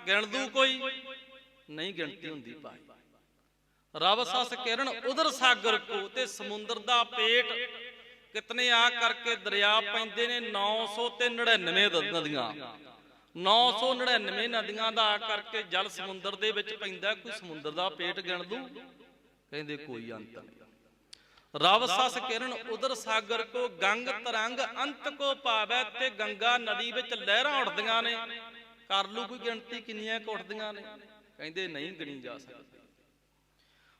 ਗਿਣ ਦੂ ਕੋਈ? ਨਹੀਂ ਗਿਣਤੀ ਹੁੰਦੀ ਭਾਈ। ਰਵ ਸਸ ਕਿਰਨ ਉਧਰ ਸਾਗਰ ਕੋ, ਤੇ ਸਮੁੰਦਰ ਦਾ ਪੇਟ ਕਿਤਨੇ ਆ ਕਰਕੇ ਦਰਿਆ ਪੈਂਦੇ ਨੇ 999 ਨਦੀਆਂ। 999 ਨਦੀਆਂ ਦਾ ਆ ਕਰਕੇ ਜਲ ਸਮੁੰਦਰ ਦੇ ਵਿੱਚ ਪੈਂਦਾ। ਕੋਈ ਸਮੁੰਦਰ ਦਾ ਪੇਟ ਗਿਣ ਦੂ? ਕਹਿੰਦੇ ਕੋਈ ਅੰਤ ਨਹੀਂ। ਰਵ ਸਸ ਕਿਰਨ ਉਧਰ ਸਾਗਰ ਕੋ, ਗੰਗ ਤਰੰਗ ਅੰਤ ਕੋ ਪਾਵੈ। ਤੇ ਗੰਗਾ ਨਦੀ ਵਿੱਚ ਲਹਿਰਾਂ ਉੱਠਦੀਆਂ ਨੇ, ਕਰ ਲੂ ਕੋਈ ਗਿਣਤੀ ਕਿੰਨੀਆਂ ਉੱਠਦੀਆਂ ਨੇ? ਕਹਿੰਦੇ ਨਹੀਂ ਗਿਣੀ ਜਾ ਸਕਦੀ।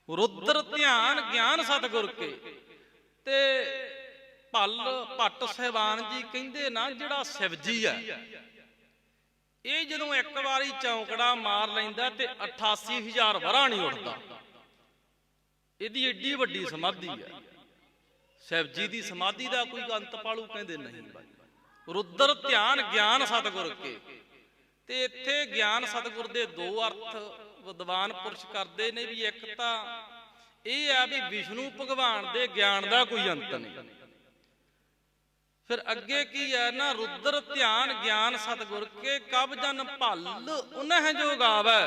ਰੁਦਰ ਧਿਆਨ ਗਿਆਨ ਸਤਿਗੁਰ ਕੇ, ਤੇ ਭੱਟ ਸਾਹਿਬਾਨ ਜੀ ਕਹਿੰਦੇ ਨਾ ਜਿਹੜਾ ਸ਼ਿਵ ਜੀ ਹੈ, ਇਹ ਜਦੋਂ ਇੱਕ ਵਾਰੀ ਚੌਂਕੜਾ ਮਾਰ ਲੈਂਦਾ ਤੇ 88,000 ਵਰਾਂ ਨਹੀਂ ਉੱਠਦਾ। ਇਹਦੀ ਏਡੀ ਵੱਡੀ ਸਮਾਧੀ ਹੈ। ਸ਼ਿਵ ਜੀ ਦੀ ਸਮਾਧੀ ਦਾ ਕੋਈ ਅੰਤ ਪਾਲੂ? ਕਹਿੰਦੇ ਨਹੀਂ ਬਾਈ। ਰੁਦਰ ਧਿਆਨ ਗਿਆਨ ਸਤਿਗੁਰ ਕੇ, ਤੇ ਇੱਥੇ ਗਿਆਨ ਸਤਿਗੁਰ ਦੇ ਦੋ ਅਰਥ ਵਿਦਵਾਨ ਪੁਰਸ਼ ਕਰਦੇ ਨੇ ਵੀ ਇੱਕ ਤਾਂ ਇਹ ਆ ਵੀ ਵਿਸ਼ਨੂੰ ਭਗਵਾਨ ਦੇ ਗਿਆਨ ਦਾ ਕੋਈ ਅੰਤ ਨਹੀਂ। ਫਿਰ ਅੱਗੇ ਕੀ ਹੈ ਨਾ, ਰੁਦਰ ਧਿਆਨ ਗਿਆਨ ਸਤਿਗੁਰ ਕੇ, ਕਬ ਜਨ ਭੱਲ ਉਨਹ ਜੋ ਗਾਵੈ।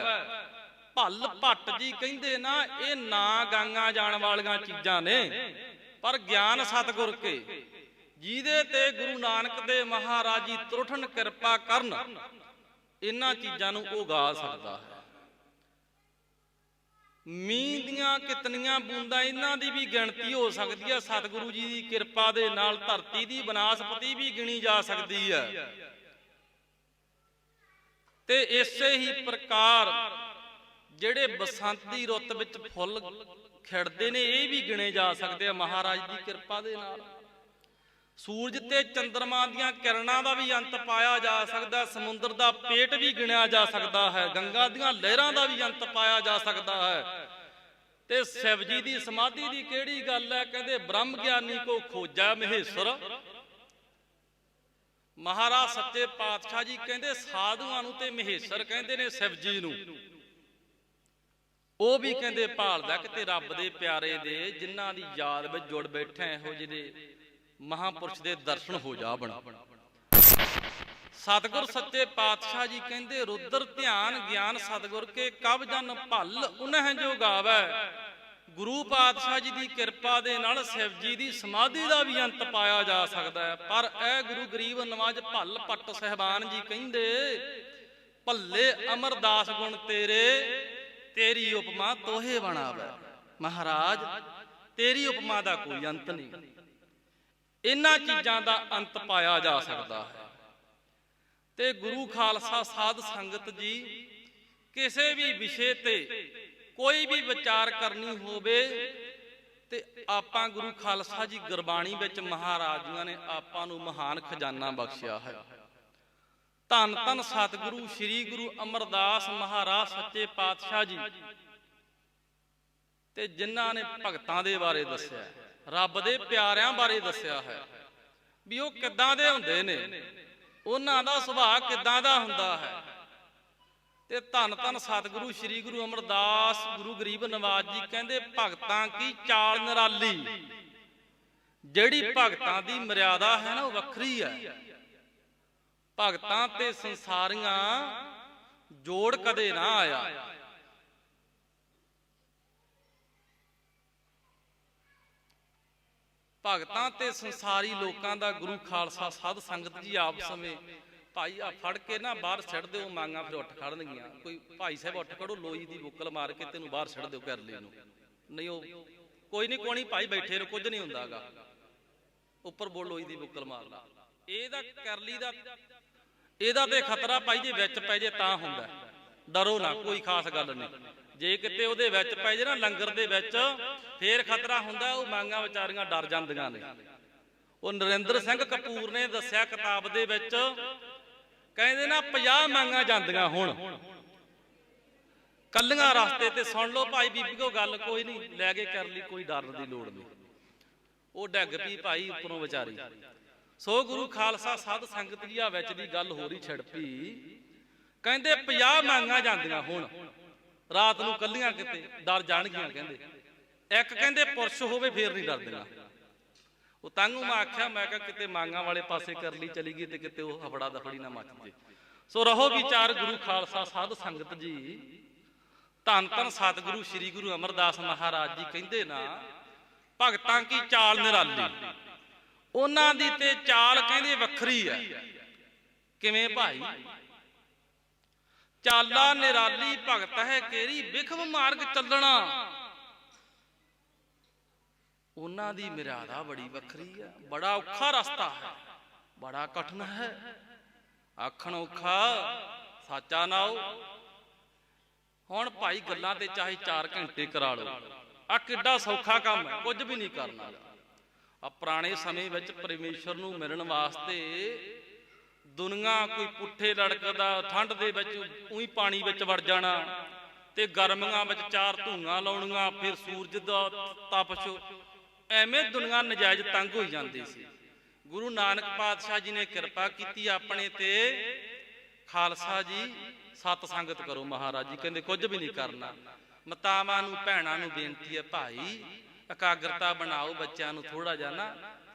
ਭੱਲ ਭੱਟ ਜੀ ਕਹਿੰਦੇ ਨਾ ਇਹ ਨਾ ਗਾਈਆਂ ਜਾਣ ਵਾਲੀਆਂ ਚੀਜ਼ਾਂ ਨੇ, ਪਰ ਗਿਆਨ ਸਤਿਗੁਰ ਕੇ ਜਿਹਦੇ ਤੇ ਗੁਰੂ ਨਾਨਕ ਦੇ ਮਹਾਰਾਜ ਜੀ ਤੁਰਠਨ ਕਿਰਪਾ ਕਰਨ, ਇਹਨਾਂ ਚੀਜ਼ਾਂ ਨੂੰ ਉਹ ਗਾ ਸਕਦਾ ਹੈ। ਮੀਂਹ ਦੀਆਂ ਕਿਤਨੀਆਂ ਬੂੰਦਾਂ ਇਹਨਾਂ ਦੀ ਵੀ ਗਿਣਤੀ ਹੋ ਸਕਦੀ ਹੈ। ਸਤਿਗੁਰੂ ਜੀ ਦੀ ਕਿਰਪਾ ਦੇ ਨਾਲ ਧਰਤੀ ਦੀ ਬਨਾਸਪਤੀ ਵੀ ਗਿਣੀ ਜਾ ਸਕਦੀ ਹੈ। ਤੇ ਇਸੇ ਹੀ ਪ੍ਰਕਾਰ ਜਿਹੜੇ ਬਸੰਤ ਦੀ ਰੁੱਤ ਵਿੱਚ ਫੁੱਲ ਖਿੜਦੇ ਨੇ, ਇਹ ਵੀ ਗਿਣੇ ਜਾ ਸਕਦੇ ਆ ਮਹਾਰਾਜ ਦੀ ਕਿਰਪਾ ਦੇ ਨਾਲ। ਸੂਰਜ ਤੇ ਚੰਦਰਮਾ ਦੀਆਂ ਕਿਰਨਾਂ ਦਾ ਵੀ ਅੰਤ ਪਾਇਆ ਜਾ ਸਕਦਾ। ਸਮੁੰਦਰ ਦਾ ਪੇਟ ਵੀ ਗਿਣਿਆ ਜਾ ਸਕਦਾ ਹੈ। ਗੰਗਾ ਦੀਆਂ ਲਹਿਰਾਂ ਦਾ ਵੀ ਅੰਤ ਪਾਇਆ ਜਾ ਸਕਦਾ ਹੈ। ਤੇ ਸ਼ਿਵ ਜੀ ਦੀ ਸਮਾਧੀ ਦੀ ਕਿਹੜੀ ਗੱਲ ਹੈ? ਕਹਿੰਦੇ ਬ੍ਰਹਮ ਗਿਆਨੀ ਕੋ ਖੋਜਾ ਮਹੇਸ਼ਰ। ਮਹਾਰਾਜ ਸੱਚੇ ਪਾਤਸ਼ਾਹ ਜੀ ਕਹਿੰਦੇ ਸਾਧੂਆਂ ਨੂੰ ਤੇ ਮਹੇਸ਼ਰ ਕਹਿੰਦੇ ਨੇ ਸ਼ਿਵ ਜੀ ਨੂੰ। ਉਹ ਵੀ ਕਹਿੰਦੇ ਭਾਲਦਾ ਕਿਤੇ ਰੱਬ ਦੇ ਪਿਆਰੇ ਦੇ, ਜਿਨ੍ਹਾਂ ਦੀ ਯਾਦ ਵਿੱਚ ਜੁੜ ਬੈਠੇ ਇਹੋ ਜਿਹੇ ਮਹਾਂਪੁਰਸ਼ ਦੇ ਦਰਸ਼ਨ ਹੋ ਜਾਵਣ। ਸਤਿਗੁਰ ਸੱਚੇ ਪਾਤਸ਼ਾਹ ਜੀ ਕਹਿੰਦੇ ਰੁਦਰ ਧਿਆਨ ਗਿਆਨ ਸਤਿਗੁਰ ਕੇ, ਕਬ ਜਨ ਭੱਲ ਉਨਹ ਜੋ ਗਾਵੈ। ਗੁਰੂ ਪਾਤਸ਼ਾਹ ਜੀ ਦੀ ਕਿਰਪਾ ਦੇ ਨਾਲ ਸ਼ਿਵ ਜੀ ਦੀ ਸਮਾਧੀ ਦਾ ਵੀ ਅੰਤ ਪਾਇਆ ਜਾ ਸਕਦਾ ਹੈ। ਪਰ ਇਹ ਗੁਰੂ ਗਰੀਬ ਨਵਾਜ ਭੱਲ ਭੱਟ ਸਾਹਿਬਾਨ ਜੀ ਕਹਿੰਦੇ ਭੱਲੇ ਅਮਰਦਾਸ ਗੁਣ ਤੇਰੇ, ਤੇਰੀ ਉਪਮਾ ਤੋਹੇ ਬਣਾਵੈ। ਮਹਾਰਾਜ ਤੇਰੀ ਉਪਮਾ ਦਾ ਕੋਈ ਅੰਤ ਨਹੀਂ। ਇਹਨਾਂ ਚੀਜ਼ਾਂ ਦਾ ਅੰਤ ਪਾਇਆ ਜਾ ਸਕਦਾ ਹੈ। ਤੇ ਗੁਰੂ ਖਾਲਸਾ ਸਾਧ ਸੰਗਤ ਜੀ ਕਿਸੇ ਵੀ ਵਿਸ਼ੇ ਤੇ ਕੋਈ ਵੀ ਵਿਚਾਰ ਕਰਨੀ ਹੋਵੇ ਤੇ ਆਪਾਂ ਗੁਰੂ ਖਾਲਸਾ ਜੀ ਗੁਰਬਾਣੀ ਵਿੱਚ ਮਹਾਰਾਜੀਆਂ ਨੇ ਆਪਾਂ ਨੂੰ ਮਹਾਨ ਖਜ਼ਾਨਾ ਬਖਸ਼ਿਆ ਹੈ। ਧੰਨ ਧੰਨ ਸਤਿਗੁਰੂ ਸ੍ਰੀ ਗੁਰੂ ਅਮਰਦਾਸ ਮਹਾਰਾਜ ਸੱਚੇ ਪਾਤਸ਼ਾਹ ਜੀ, ਤੇ ਜਿਨ੍ਹਾਂ ਨੇ ਭਗਤਾਂ ਦੇ ਬਾਰੇ ਦੱਸਿਆ, ਰੱਬ ਦੇ ਪਿਆਰਿਆਂ ਬਾਰੇ ਦੱਸਿਆ ਹੈ ਵੀ ਉਹ ਕਿੱਦਾਂ ਦੇ ਹੁੰਦੇ ਨੇ, ਉਹਨਾਂ ਦਾ ਸੁਭਾਅ ਕਿੱਦਾਂ ਦਾ ਹੁੰਦਾ ਹੈ। ਤੇ ਧੰਨ ਧੰਨ ਸਤਿਗੁਰੂ ਸ੍ਰੀ ਗੁਰੂ ਅਮਰਦਾਸ ਗੁਰੂ ਗਰੀਬ ਨਵਾਜ ਜੀ ਕਹਿੰਦੇ ਭਗਤਾਂ ਕੀ ਚਾਲ ਨਿਰਾਲੀ। ਜਿਹੜੀ ਭਗਤਾਂ ਦੀ ਮਰਿਆਦਾ ਹੈ ਨਾ ਉਹ ਵੱਖਰੀ ਹੈ। ਭਗਤਾਂ ਤੇ ਸੰਸਾਰੀਆਂ ਜੋੜ ਕਦੇ ਨਾ ਆਇਆ। ਭਗਤਾਂ ਤੇ ਸੰਸਾਰੀ ਲੋਕਾਂ ਦਾ ਗੁਰੂ ਖਾਲਸਾ ਸਾਧ ਸੰਗਤ ਜੀ ਆਪਸ ਵਿੱਚ ਭਾਈ ਆ ਫੜ ਕੇ ਨਾ ਬਾਹਰ ਛੱਡ ਦਿਓ ਮੰਗਾਂ, ਫਿਰ ਉੱਠ ਖੜਨਗੀਆਂ। ਕੋਈ ਭਾਈ ਸਾਹਿਬ ਉੱਠ ਖੜੋ, ਲੋਈ ਦੀ ਬੁੱਕਲ ਮਾਰ ਕੇ ਤੈਨੂੰ ਬਾਹਰ ਛੱਡ ਦਿਓ ਕਰਲੇ ਨੂੰ। ਨਹੀਂ ਉਹ ਕੋਈ ਨਹੀਂ ਕੋਣੀ ਭਾਈ ਬੈਠੇ ਰਹੋ, ਕੁਝ ਨਹੀਂ ਹੁੰਦਾਗਾ। ਉੱਪਰ ਬੋਲ ਲੋਈ ਦੀ ਬੁੱਕਲ ਮਾਰ ਲਾ। ਇਹਦਾ ਕਰਲੀ ਦਾ ਇਹਦਾ ਤੇ ਖਤਰਾ ਭਾਈ ਜੇ ਵਿੱਚ ਪੈ ਜੇ ਤਾਂ ਹੁੰਦਾ। ਡਰੋ ਨਾ, ਕੋਈ ਖਾਸ ਗੱਲ ਨਹੀਂ। ਜੇ ਕਿਤੇ ਉਹਦੇ ਵਿੱਚ ਪੈ ਜੇ ਨਾ ਲੰਗਰ ਦੇ ਵਿੱਚ, ਫੇਰ ਖਤਰਾ ਹੁੰਦਾ। ਉਹ ਮੰਗਾਂ ਵਿਚਾਰੀਆਂ ਡਰ ਜਾਂਦੀਆਂ ਨੇ। ਉਹ ਨਰਿੰਦਰ ਸਿੰਘ ਕਪੂਰ ਨੇ ਦੱਸਿਆ ਕਿਤਾਬ ਦੇ ਵਿੱਚ, ਕਹਿੰਦੇ ਨਾ 50 ਮੰਗਾਂ ਜਾਂਦੀਆਂ ਹੁਣ ਕੱਲੀਆਂ ਰਸਤੇ ਤੇ ਸੁਣ ਲਓ ਭਾਈ ਬੀਬੀ ਕੋ ਗੱਲ ਕੋਈ ਨਹੀਂ, ਲੈ ਕੇ ਕਰ ਲਈ, ਕੋਈ ਡਰਨ ਦੀ ਲੋੜ ਨਹੀਂ। ਉਹ ਡਿੱਗ ਪਈ ਭਾਈ ਉੱਪਰੋਂ ਵਿਚਾਰੀ। ਸੋ ਗੁਰੂ ਖਾਲਸਾ ਸਾਧ ਸੰਗਤ ਜੀ ਆ ਵਿੱਚ ਦੀ ਗੱਲ ਹੋ ਰਹੀ ਛਿੜ ਪਈ। ਕਹਿੰਦੇ 50 ਮੰਗਾਂ ਜਾਂਦੀਆਂ ਹੁਣ ਰਾਤ ਨੂੰ ਕੱਲੀਆਂ, ਕਿਤੇ ਡਰ ਜਾਣਗੀਆਂ। ਕਹਿੰਦੇ ਇੱਕ ਕਹਿੰਦੇ ਪੁਰਸ਼ ਹੋਵੇ ਫੇਰ ਨਹੀਂ ਡਰਦੀਆਂ। ਉਹ ਤੰਗ ਮੈਂ ਆਖਿਆ, ਮੈਂ ਕਿਹਾ ਕਿਤੇ ਮੰਗਾਂ ਵਾਲੇ ਪਾਸੇ ਕਰ ਲਈ ਚਲੀ ਗਈ ਤੇ ਕਿਤੇ ਉਹ ਹਫੜਾ ਦਫੜੀ ਨਾ ਮੱਚ ਜੇ। ਸੋ ਰਹੋ ਵਿਚਾਰ ਗੁਰੂ ਖਾਲਸਾ ਸਾਧ ਸੰਗਤ ਜੀ। ਧੰਨ ਧੰਨ ਸਤਿਗੁਰੂ ਸ੍ਰੀ ਗੁਰੂ ਅਮਰਦਾਸ ਮਹਾਰਾਜ ਜੀ ਕਹਿੰਦੇ ਨਾ, ਭਗਤਾਂ ਕੀ ਚਾਲ ਨਿਰਾਲੀ। ਉਹਨਾਂ ਦੀ ਤੇ ਚਾਲ ਕਹਿੰਦੇ ਵੱਖਰੀ ਹੈ। ਕਿਵੇਂ ਭਾਈ? ਚਾਲਾ ਨਿਰਾਲੀ ਭਗਤ ਹੈ ਕੇਰੀ, ਵਿਖਮ ਮਾਰਗ ਚੱਲਣਾ। ਉਹਨਾਂ ਦੀ ਮਰਿਆਦਾ ਬੜੀ ਵੱਖਰੀ ਹੈ। ਬੜਾ ਔਖਾ ਰਸਤਾ ਹੈ, ਬੜਾ ਕਠਿਨ ਹੈ। ਆਖਣ ਔਖਾ ਸਾਚਾ ਨਾਉ। ਹੁਣ ਭਾਈ ਗੱਲਾਂ ਤੇ ਚਾਹੇ 4 ਘੰਟੇ ਕਰਾ ਲਓ, ਆ ਕਿੱਡਾ ਸੌਖਾ ਕੰਮ ਹੈ, ਕੁਝ ਵੀ ਨਹੀਂ ਕਰਨਾ। ਆ ਪੁਰਾਣੇ ਸਮੇਂ ਵਿੱਚ ਪਰਮੇਸ਼ਰ ਨੂੰ ਮਿਲਣ ਵਾਸਤੇ ਦੁਨੀਆ ਕੋਈ ਪੁੱਠੇ ਲੜਕਦਾ, ਠੰਡ ਦੇ ਵਿੱਚ ਉਹੀ ਪਾਣੀ ਵਿੱਚ ਵੜ ਜਾਣਾ ਤੇ ਗਰਮੀਆਂ ਵਿੱਚ 4 ਧੂਆਂ ਲਾਉਣੀਆਂ, ਫਿਰ ਸੂਰਜ ਦਾ ਤਪਸ਼, ਐਵੇਂ ਦੁਨੀਆ ਨਜਾਇਜ਼ ਤੰਗ ਹੋਈ ਜਾਂਦੀ ਸੀ। ਗੁਰੂ ਨਾਨਕ ਪਾਤਸ਼ਾਹ ਜੀ ਨੇ ਕਿਰਪਾ ਕੀਤੀ ਆਪਣੇ ਤੇ। ਖਾਲਸਾ ਜੀ ਸਤ ਸੰਗਤ ਕਰੋ। ਮਹਾਰਾਜ ਜੀ ਕਹਿੰਦੇ ਕੁਝ ਵੀ ਨਹੀਂ ਕਰਨਾ। ਮਾਤਾਵਾਂ ਨੂੰ ਭੈਣਾਂ ਨੂੰ ਬੇਨਤੀ ਹੈ, ਭਾਈ ਇਕਾਗਰਤਾ ਬਣਾਓ, ਬੱਚਿਆਂ ਨੂੰ ਥੋੜਾ ਜਿਹਾ ਨਾ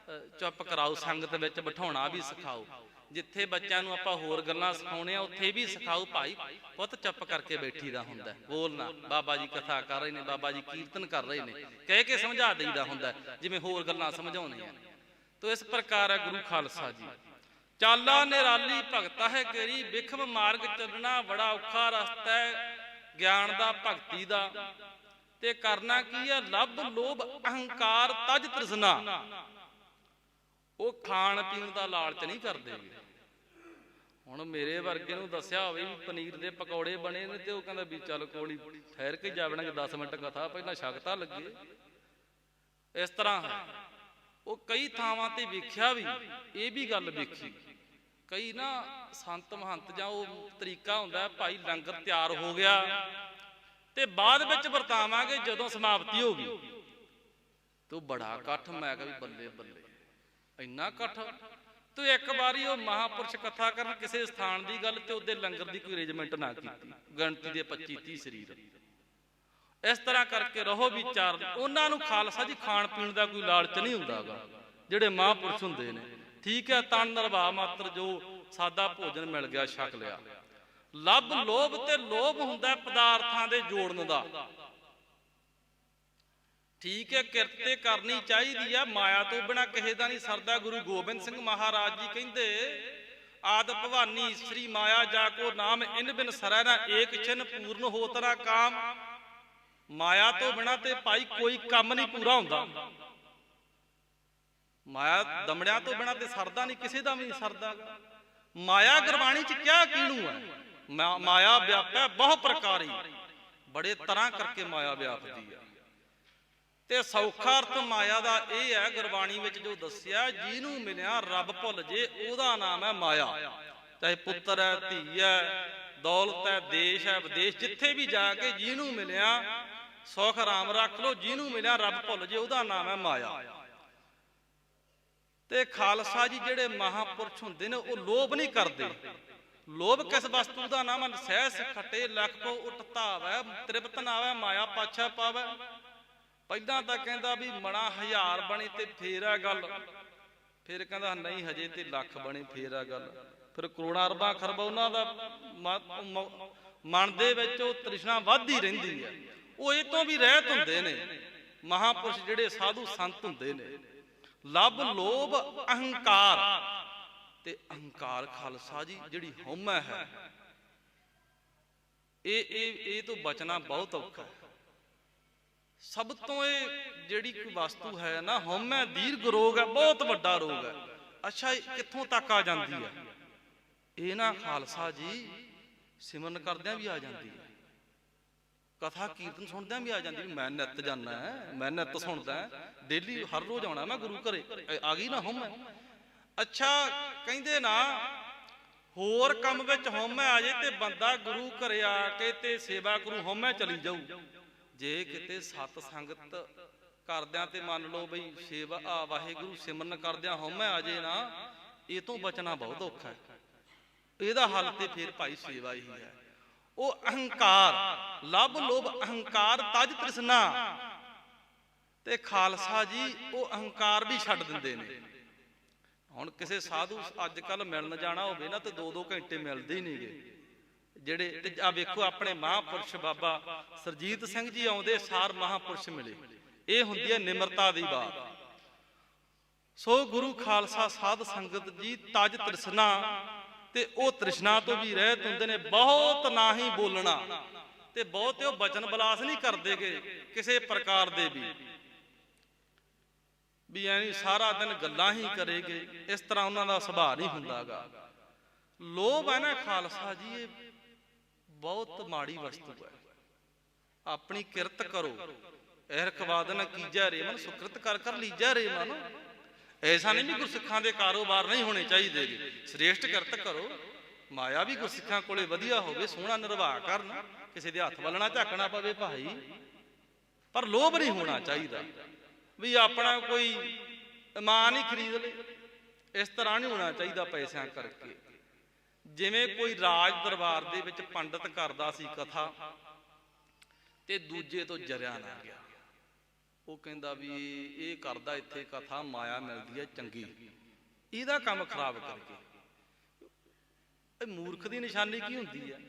ਚੁੱਪ ਕਰਾਓ, ਸੰਗਤ ਵਿੱਚ ਬਿਠਾਉਣਾ ਵੀ ਸਿਖਾਓ। ਜਿੱਥੇ ਬੱਚਿਆਂ ਨੂੰ ਆਪਾਂ ਹੋਰ ਗੱਲਾਂ ਸਿਖਾਉਣੇ ਆ ਉੱਥੇ ਵੀ ਸਿਖਾਓ, ਭਾਈ ਪੁੱਤ ਚੁੱਪ ਕਰਕੇ ਬੈਠੀ ਦਾ ਹੁੰਦਾ, ਬੋਲਣਾ। ਬਾਬਾ ਜੀ ਕਥਾ ਕਰ ਰਹੇ ਨੇ, ਬਾਬਾ ਜੀ ਕੀਰਤਨ ਕਰ ਰਹੇ ਨੇ, ਕਹਿ ਕੇ ਸਮਝਾ ਦੇਈਦਾ ਹੁੰਦਾ ਜਿਵੇਂ ਹੋਰ ਗੱਲਾਂ ਸਮਝਾਉਣੀਆਂ। ਤੋ ਇਸ ਪ੍ਰਕਾਰ ਹੈ ਗੁਰੂ ਖਾਲਸਾ ਜੀ। ਚਾਲਾ ਨਿਰਾਲੀ ਭਗਤਾ ਹੈ ਕੇਰੀ, ਵਿਖਮ ਮਾਰਗ ਚੱਲਣਾ ਬੜਾ ਔਖਾ ਰਸਤਾ ਹੈ ਗਿਆਨ ਦਾ, ਭਗਤੀ ਦਾ। ਤੇ ਕਰਨਾ ਕੀ ਹੈ? ਲੱਭ ਲੋਭ ਅਹੰਕਾਰ ਤਜ ਤ੍ਰਿਸ਼ਨਾ। ਉਹ ਖਾਣ ਪੀਣ ਦਾ ਲਾਲਚ ਨਹੀਂ ਕਰਦੇ। ਹੁਣ ਮੇਰੇ ਵਰਗੇ ਨੂੰ ਦੱਸਿਆ ਹੋਵੇ ਵੀ ਪਨੀਰ ਦੇ ਪਕੌੜੇ ਬਣੇ ਨੇ ਤੇ ਉਹ ਕਹਿੰਦਾ ਵੀ ਚੱਲ ਕੋਲੀ ਠਹਿਰ ਕੇ ਜਾਵਣਗੇ 10 ਮਿੰਟ ਕਥਾ, ਪਹਿਲਾਂ ਸ਼ਕਤਾ ਲੱਗੇ। ਇਸ ਤਰ੍ਹਾਂ ਹੈ। ਉਹ ਕਈ ਥਾਵਾਂ ਤੇ ਵੇਖਿਆ ਵੀ, ਇਹ ਵੀ ਗੱਲ ਵੇਖੀ, ਕਈ ਨਾ ਸੰਤ ਮਹੰਤ ਜਾਂ ਉਹ ਤਰੀਕਾ ਹੁੰਦਾ ਭਾਈ ਲੰਗਰ ਤਿਆਰ ਹੋ ਗਿਆ ਤੇ ਬਾਅਦ ਵਿੱਚ ਵਰਤਾਵਾਂਗੇ, ਜਦੋਂ ਸਮਾਪਤੀ ਹੋ ਗਈ ਤੇ ਬੜਾ ਇਕੱਠ। ਮੈਂ ਕਿਹਾ ਵੀ ਬੱਲੇ ਬੱਲੇ, ਇੰਨਾ ਇਕੱਠ। ਤੂੰ ਇੱਕ ਵਾਰੀ ਉਹ ਮਹਾਪੁਰਸ਼ ਕਥਾ ਕਰਨ ਕਿਸੇ ਸਥਾਨ ਦੀ ਗੱਲ ਤੇ ਉਹਦੇ ਲੰਗਰ ਦੀ ਕੋਈ ਅਰੇਂਜਮੈਂਟ ਨਾ ਕੀਤੀ, ਗਿਣਤੀ ਦੇ 25-30 ਸਰੀਰ। ਇਸ ਤਰ੍ਹਾਂ ਕਰਕੇ ਰਹੋ ਵਿਚਾਰ। ਉਹਨਾਂ ਨੂੰ ਖਾਲਸਾ ਜੀ ਖਾਣ ਪੀਣ ਦਾ ਕੋਈ ਲਾਲਚ ਨਹੀਂ ਹੁੰਦਾਗਾ ਜਿਹੜੇ ਮਹਾਪੁਰਸ਼ ਹੁੰਦੇ ਨੇ। ਠੀਕ ਹੈ, ਤਨ ਨਿਰਵਾਹ ਮਾਤਰ ਜੋ ਸਾਦਾ ਭੋਜਨ ਮਿਲ ਗਿਆ ਛਕ ਲਿਆ। ਲੱਭ ਲੋਭ, ਤੇ ਲੋਭ ਹੁੰਦਾ ਪਦਾਰਥਾਂ ਦੇ ਜੋੜਨ ਦਾ। ਠੀਕ ਹੈ, ਕਿਰਤ ਤੇ ਕਰਨੀ ਚਾਹੀਦੀ ਹੈ, ਮਾਇਆ ਤੋਂ ਬਿਨਾਂ ਕਿਸੇ ਦਾ ਨਹੀਂ ਸਰਦਾ। ਗੁਰੂ ਗੋਬਿੰਦ ਸਿੰਘ ਮਹਾਰਾਜ ਜੀ ਕਹਿੰਦੇ, ਆਦ ਭਵਾਨੀ ਈਸਰੀ ਮਾਇਆ ਜਾ ਕੋ ਨਾਮ, ਇਨ ਬਿਨ ਸਰੈ ਨਾ ਏਕ ਛਿਨ ਪੂਰਨ ਹੋਤ ਨਾ ਕਾਮ। ਮਾਇਆ ਤੋਂ ਬਿਨਾਂ ਤੇ ਭਾਈ ਕੋਈ ਕੰਮ ਨਹੀਂ ਪੂਰਾ ਹੁੰਦਾ। ਮਾਇਆ ਦਮੜਿਆਂ ਤੋਂ ਬਿਨਾਂ ਤੇ ਸਰਦਾ ਨਹੀਂ, ਕਿਸੇ ਦਾ ਵੀ ਨਹੀਂ ਸਰਦਾ। ਮਾਇਆ ਗੁਰਬਾਣੀ ਚ ਕਿਹਾ ਕਿਹਨੂੰ ਹੈ? ਮਾਇਆ ਵਿਆਪੈ ਬਹੁ ਪ੍ਰਕਾਰੀ, ਬੜੇ ਤਰ੍ਹਾਂ ਕਰਕੇ ਮਾਇਆ ਵਿਆਪਦੀ ਹੈ। ਤੇ ਸੌਖਾ ਅਰਥ ਮਾਇਆ ਦਾ ਇਹ ਹੈ ਗੁਰਬਾਣੀ ਵਿੱਚ ਜੋ ਦੱਸਿਆ, ਜਿਹਨੂੰ ਮਿਲਿਆ ਰੱਬ ਭੁੱਲ ਜੇ ਉਹਦਾ ਨਾਮ ਹੈ ਮਾਇਆ। ਚਾਹੇ ਪੁੱਤਰ ਹੈ, ਧੀ ਹੈ, ਦੌਲਤ ਹੈ, ਦੇਸ਼ ਹੈ, ਵਿਦੇਸ਼, ਜਿੱਥੇ ਵੀ ਜਾ ਕੇ ਜਿਹਨੂੰ ਮਿਲਿਆ ਸੁਖ ਆਰਾਮ ਰੱਖ ਲੋ, ਜਿਹਨੂੰ ਮਿਲਿਆ ਰੱਬ ਭੁੱਲ ਜੇ ਉਹਦਾ ਨਾਮ ਹੈ ਮਾਇਆ। ਤੇ ਖਾਲਸਾ ਜੀ ਜਿਹੜੇ ਮਹਾਪੁਰਸ਼ ਹੁੰਦੇ ਨੇ ਉਹ ਲੋਭ ਨਹੀਂ ਕਰਦੇ। ਲੋਭ ਕਿਸ ਵਸਤੂ ਦਾ ਨਾਮ ਹੈ? ਸਹਿਸ ਖਟੇ ਲੱਖ ਕੋ ਉਟਤਾ ਵੈ, ਤ੍ਰਿਪਤ ਨਾ ਆਵੇ ਮਾਇਆ ਪਾਛਾ ਪਾਵੇ। ਪਹਿਲਾਂ ਤਾਂ ਕਹਿੰਦਾ ਵੀ ਮਣਾ 1000 ਬਣੇ ਤੇ ਫੇਰ ਆ ਗੱਲ, ਫਿਰ ਕਹਿੰਦਾ ਨਹੀਂ ਹਜੇ ਤੇ ਲੱਖ ਬਣੇ ਫੇਰ ਆ ਗੱਲ। ਫਿਰ ਕਰੋੜਾਂ ਅਰਬਾਂ ਖਰਬਾਂ ਉਹਨਾਂ ਦਾ ਮਨ ਦੇ ਵਿੱਚ ਉਹ ਤ੍ਰਿਸ਼ਨਾ ਵੱਧਦੀ ਰਹਿੰਦੀ ਹੈ। ਉਹ ਇਹ ਤੋਂ ਵੀ ਰਹਿਤ ਹੁੰਦੇ ਨੇ ਮਹਾਪੁਰਸ਼ ਜਿਹੜੇ ਸਾਧੂ ਸੰਤ ਹੁੰਦੇ ਨੇ। ਲੱਭ ਲੋਭ ਅਹੰਕਾਰ, ਤੇ ਅਹੰਕਾਰ ਖਾਲਸਾ ਜੀ ਜਿਹੜੀ ਹਉਮੈ ਹੈ, ਇਹ ਤੋਂ ਬਚਣਾ ਬਹੁਤ ਔਖਾ ਹੈ। ਸਭ ਤੋਂ ਇਹ ਜਿਹੜੀ ਕੋਈ ਵਸਤੂ ਹੈ ਨਾ, ਹਉਮੈ ਦੀਰਘ ਰੋਗ ਹੈ, ਬਹੁਤ ਵੱਡਾ ਰੋਗ ਹੈ। ਅੱਛਾ, ਕਿੱਥੋਂ ਤੱਕ ਆ ਜਾਂਦੀ ਹੈ? ਇਹ ਨਾ ਖਾਲਸਾ ਜੀ ਸਿਮਰਨ ਕਰਦਿਆਂ ਵੀ ਆ ਜਾਂਦੀ ਹੈ, ਕਥਾ ਕੀਰਤਨ ਸੁਣਦਿਆਂ ਵੀ ਆ ਜਾਂਦੀ। ਮੈਂ ਨਿੱਤ ਜਾਣਾ, ਮੈਂ ਨਿੱਤ ਸੁਣਦਾ, ਡੇਲੀ ਹਰ ਰੋਜ਼ ਆਉਣਾ ਮੈਂ ਗੁਰੂ ਘਰੇ, ਆ ਗਈ ਨਾ ਹਉਮੈ। ਅੱਛਾ, ਕਹਿੰਦੇ ਨਾ ਹੋਰ ਕੰਮ ਵਿੱਚ ਹਉਮੈ ਆ ਜੇ ਤੇ ਬੰਦਾ ਗੁਰੂ ਘਰੇ ਆ ਕੇ ਤੇ ਸੇਵਾ ਕਰੂ ਹਉਮੈ ਚਲੀ ਜਾਊ। ਜੇ ਕਿਤੇ ਸਤ ਸੰਗਤ ਕਰਦਿਆਂ ਤੇ ਮੰਨ ਲਓ ਬਈ ਸੇਵਾ ਵਾਹਿਗੁਰੂ ਸਿਮਰਨ ਕਰਦਿਆਂ ਹਉਮੈ ਆ ਜੇ ਨਾ, ਇਹ ਤੋਂ ਬਚਣਾ ਬਹੁਤ ਔਖਾ ਹੈ। ਇਹਦਾ ਹੱਲ ਤੇ ਫਿਰ ਭਾਈ ਸੇਵਾ ਹੀ ਹੈ। ਉਹ ਅਹੰਕਾਰ, ਲੱਭ ਲੋਭ ਅਹੰਕਾਰ ਤਜ ਤ੍ਰਿਸ਼ਨਾ, ਤੇ ਖਾਲਸਾ ਜੀ ਉਹ ਅਹੰਕਾਰ ਵੀ ਛੱਡ ਦਿੰਦੇ ਨੇ। ਹੁਣ ਕਿਸੇ ਸਾਧੂ ਅੱਜ ਕੱਲ ਮਿਲਣ ਜਾਣਾ ਹੋਵੇ ਨਾ ਤੇ 2-2 ਘੰਟੇ ਮਿਲਦੇ ਹੀ ਨਹੀਂਗੇ ਜਿਹੜੇ। ਤੇ ਆ ਵੇਖੋ ਆਪਣੇ ਮਹਾਂਪੁਰਸ਼ ਬਾਬਾ ਸਰਜੀਤ ਸਿੰਘ ਜੀ ਆਉਂਦੇ ਸਾਰ ਮਹਾਂਪੁਰਸ਼ ਮਿਲੇ। ਇਹ ਹੁੰਦੀ ਹੈ ਨਿਮਰਤਾ ਦੀ ਬਾਤ। ਸੋ ਗੁਰੂ ਖਾਲਸਾ ਸਾਧ ਸੰਗਤ ਜੀ ਤਜ ਤ੍ਰਿਸ਼ਨਾ, ਤੇ ਉਹ ਤ੍ਰਿਸ਼ਨਾ ਤੋਂ ਵੀ ਰਹਿਤ ਹੁੰਦੇ ਨੇ। ਬਹੁਤ ਨਾ ਹੀ ਬੋਲਣਾ, ਤੇ ਬਹੁਤੇ ਉਹ ਬਚਨ ਬਲਾਸ ਨਹੀਂ ਕਰਦੇਗੇ ਕਿਸੇ ਪ੍ਰਕਾਰ ਦੇ ਵੀ ਐਨੀ ਸਾਰਾ ਦਿਨ ਗੱਲਾਂ ਹੀ ਕਰੇਗੇ। ਇਸ ਤਰ੍ਹਾਂ ਉਹਨਾਂ ਦਾ ਸੁਭਾਅ ਨਹੀਂ ਹੁੰਦਾਗਾ। ਲੋਭ ਹੈ ਨਾ ਖਾਲਸਾ ਜੀ, ਇਹ ਬਹੁਤ ਮਾੜੀ ਵਸਤੂ ਹੈ। ਆਪਣੀ ਕਿਰਤ ਕਰੋ, ਐਰਖ ਵਾਦਨ ਕੀਜੈ ਰੇ ਮਨ, ਸੁਕ੍ਰਿਤ ਕਰ ਕਰ ਲੀਜੈ ਰੇ ਮਨ। ਐਸਾ ਨਹੀਂ ਵੀ ਗੁਰਸਿੱਖਾਂ ਦੇ ਕਾਰੋਬਾਰ ਨਹੀਂ ਹੋਣੇ ਚਾਹੀਦੇ ਗੇ। ਸ੍ਰੇਸ਼ਟ ਕਿਰਤ ਕਰੋ, ਮਾਇਆ ਵੀ ਗੁਰਸਿੱਖਾਂ ਕੋਲੇ ਵਧੀਆ ਹੋਵੇ, ਸੋਹਣਾ ਨਿਰਵਾਹ ਕਰਨ, ਕਿਸੇ ਦੇ ਹੱਥ ਵੱਲਣਾ ਝਾਕਣਾ ਪਵੇ ਭਾਈ, ਪਰ ਲੋਭ ਨਹੀਂ ਹੋਣਾ ਚਾਹੀਦਾ ਵੀ ਆਪਣਾ ਕੋਈ ਇਮਾਨ ਹੀ ਖਰੀਦ ਲੇ। ਇਸ ਤਰ੍ਹਾਂ ਨਹੀਂ ਹੋਣਾ ਚਾਹੀਦਾ ਪੈਸਿਆਂ ਕਰਕੇ। ਜਿਵੇਂ ਕੋਈ ਰਾਜ ਦਰਬਾਰ ਦੇ ਵਿੱਚ ਪੰਡਤ ਕਰਦਾ ਸੀ ਕਥਾ, ਤੇ ਦੂਜੇ ਤੋਂ ਜਰਿਆ ਨਾ ਗਿਆ। ਉਹ ਕਹਿੰਦਾ ਵੀ ਇਹ ਕਰਦਾ ਇੱਥੇ ਕਥਾ, ਮਾਇਆ ਮਿਲਦੀ ਹੈ ਚੰਗੀ, ਇਹਦਾ ਕੰਮ ਖਰਾਬ ਕਰਕੇ। ਇਹ ਮੂਰਖ ਦੀ ਨਿਸ਼ਾਨੀ ਕੀ ਹੁੰਦੀ ਹੈ?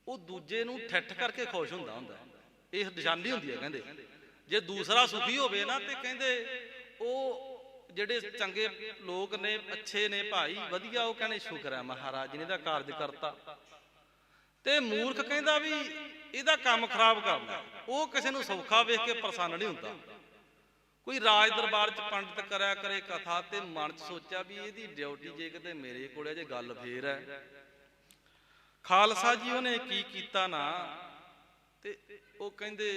ਉਹ ਦੂਜੇ ਨੂੰ ਠੱਠ ਕਰਕੇ ਖੁਸ਼ ਹੁੰਦਾ। ਇਹ ਨਿਸ਼ਾਨੀ ਹੁੰਦੀ ਹੈ ਕਹਿੰਦੇ। ਜੇ ਦੂਸਰਾ ਸੁਖੀ ਹੋਵੇ ਨਾ, ਤੇ ਕਹਿੰਦੇ ਉਹ ਜਿਹੜੇ ਚੰਗੇ ਲੋਕ ਨੇ, ਅੱਛੇ ਨੇ ਭਾਈ, ਵਧੀਆ, ਉਹ ਕਹਿੰਦੇ ਸ਼ੁਕਰ ਹੈ ਮਹਾਰਾਜ ਜੀ ਨੇ ਇਹਦਾ ਕਾਰਜ ਕਰਤਾ। ਤੇ ਮੂਰਖ ਕਹਿੰਦਾ ਵੀ ਇਹਦਾ ਕੰਮ ਖਰਾਬ ਕਰਨਾ। ਉਹ ਕਿਸੇ ਨੂੰ ਸੌਖਾ ਵੇਖ ਕੇ ਪ੍ਰਸੰਨ ਨਹੀਂ ਹੁੰਦਾ। ਕੋਈ ਰਾਜ ਦਰਬਾਰ ਚ ਪੰਡਤ ਕਰਿਆ ਕਰੇ ਕਥਾ, ਤੇ ਮਨ ਚ ਸੋਚਿਆ ਵੀ ਇਹਦੀ ਡਿਊਟੀ ਜੇ ਕਿਤੇ ਮੇਰੇ ਕੋਲੇ ਜੇ ਗੱਲ ਫੇਰ ਹੈ। ਖਾਲਸਾ ਜੀ ਉਹਨੇ ਕੀ ਕੀਤਾ ਨਾ, ਤੇ ਉਹ ਕਹਿੰਦੇ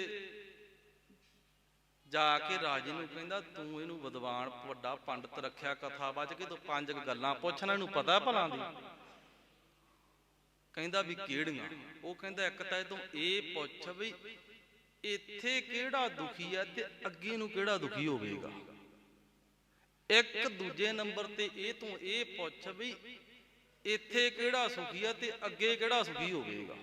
ਜਾ ਕੇ ਰਾਜੇ ਨੂੰ ਕਹਿੰਦਾ, ਤੂੰ ਇਹਨੂੰ ਵਿਦਵਾਨ ਵੱਡਾ ਪੰਡਤ ਰੱਖਿਆ ਕਥਾ ਬਾਚ ਕੇ, ਤੂੰ 5 ਗੱਲਾਂ ਪੁੱਛਣਾ, ਇਹਨੂੰ ਪਤਾ ਭਲਾਂ ਦੀ। ਕਹਿੰਦਾ ਵੀ ਕਿਹੜੀਆਂ? ਉਹ ਕਹਿੰਦਾ ਇੱਕ ਤਾਂ ਤੂੰ ਇਹ ਪੁੱਛ ਵੀ ਇੱਥੇ ਕਿਹੜਾ ਦੁਖੀ ਹੈ ਤੇ ਅੱਗੇ ਨੂੰ ਕਿਹੜਾ ਦੁਖੀ ਹੋਵੇਗਾ। ਇੱਕ ਦੂਜੇ ਨੰਬਰ ਤੇ ਇਹ ਤੂੰ ਇਹ ਪੁੱਛ ਵੀ ਇੱਥੇ ਕਿਹੜਾ ਸੁਖੀ ਹੈ ਤੇ ਅੱਗੇ ਕਿਹੜਾ ਸੁਖੀ ਹੋਵੇਗਾ।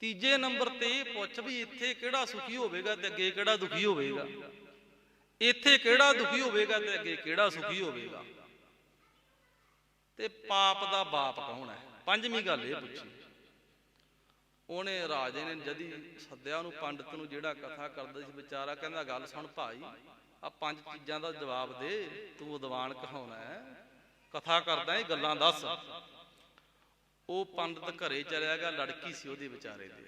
ਤੀਜੇ ਨੰਬਰ ਤੇ ਇਹ ਪੁੱਛ ਵੀ ਇੱਥੇ ਕਿਹੜਾ ਸੁਖੀ ਹੋਵੇਗਾ ਤੇ ਅੱਗੇ ਕਿਹੜਾ ਦੁਖੀ ਹੋਵੇਗਾ। ਇੱਥੇ ਕਿਹੜਾ ਦੁਖੀ ਹੋਵੇਗਾ ਤੇ ਅੱਗੇ ਕਿਹੜਾ ਸੁਖੀ ਹੋਵੇਗਾ। ਤੇ ਪਾਪ ਦਾ ਬਾਪ ਕੌਣ ਹੈ? 5ਵੀਂ ਗੱਲ ਇਹ ਪੁੱਛੀ। ਉਹਨੇ ਰਾਜੇ ਨੇ ਜਦੀ ਸੱਦਿਆ ਉਹਨੂੰ, ਪੰਡਤ ਨੂੰ, ਜਿਹੜਾ ਕਥਾ ਕਰਦਾ ਸੀ ਵਿਚਾਰਾ। ਕਹਿੰਦਾ ਗੱਲ ਸੁਣ ਭਾਈ, ਆ 5 ਚੀਜ਼ਾਂ ਦਾ ਜਵਾਬ ਦੇ, ਤੂੰ ਵਿਦਵਾਨ ਕਹਾਉਣਾ ਹੈ, ਕਥਾ ਕਰਦਾ, ਇਹ ਗੱਲਾਂ ਦੱਸ। ਉਹ ਪੰਡਤ ਘਰੇ ਚਲਿਆ ਗਿਆ, ਲੜਕੀ ਸੀ ਉਹਦੇ ਵਿਚਾਰੇ ਦੇ।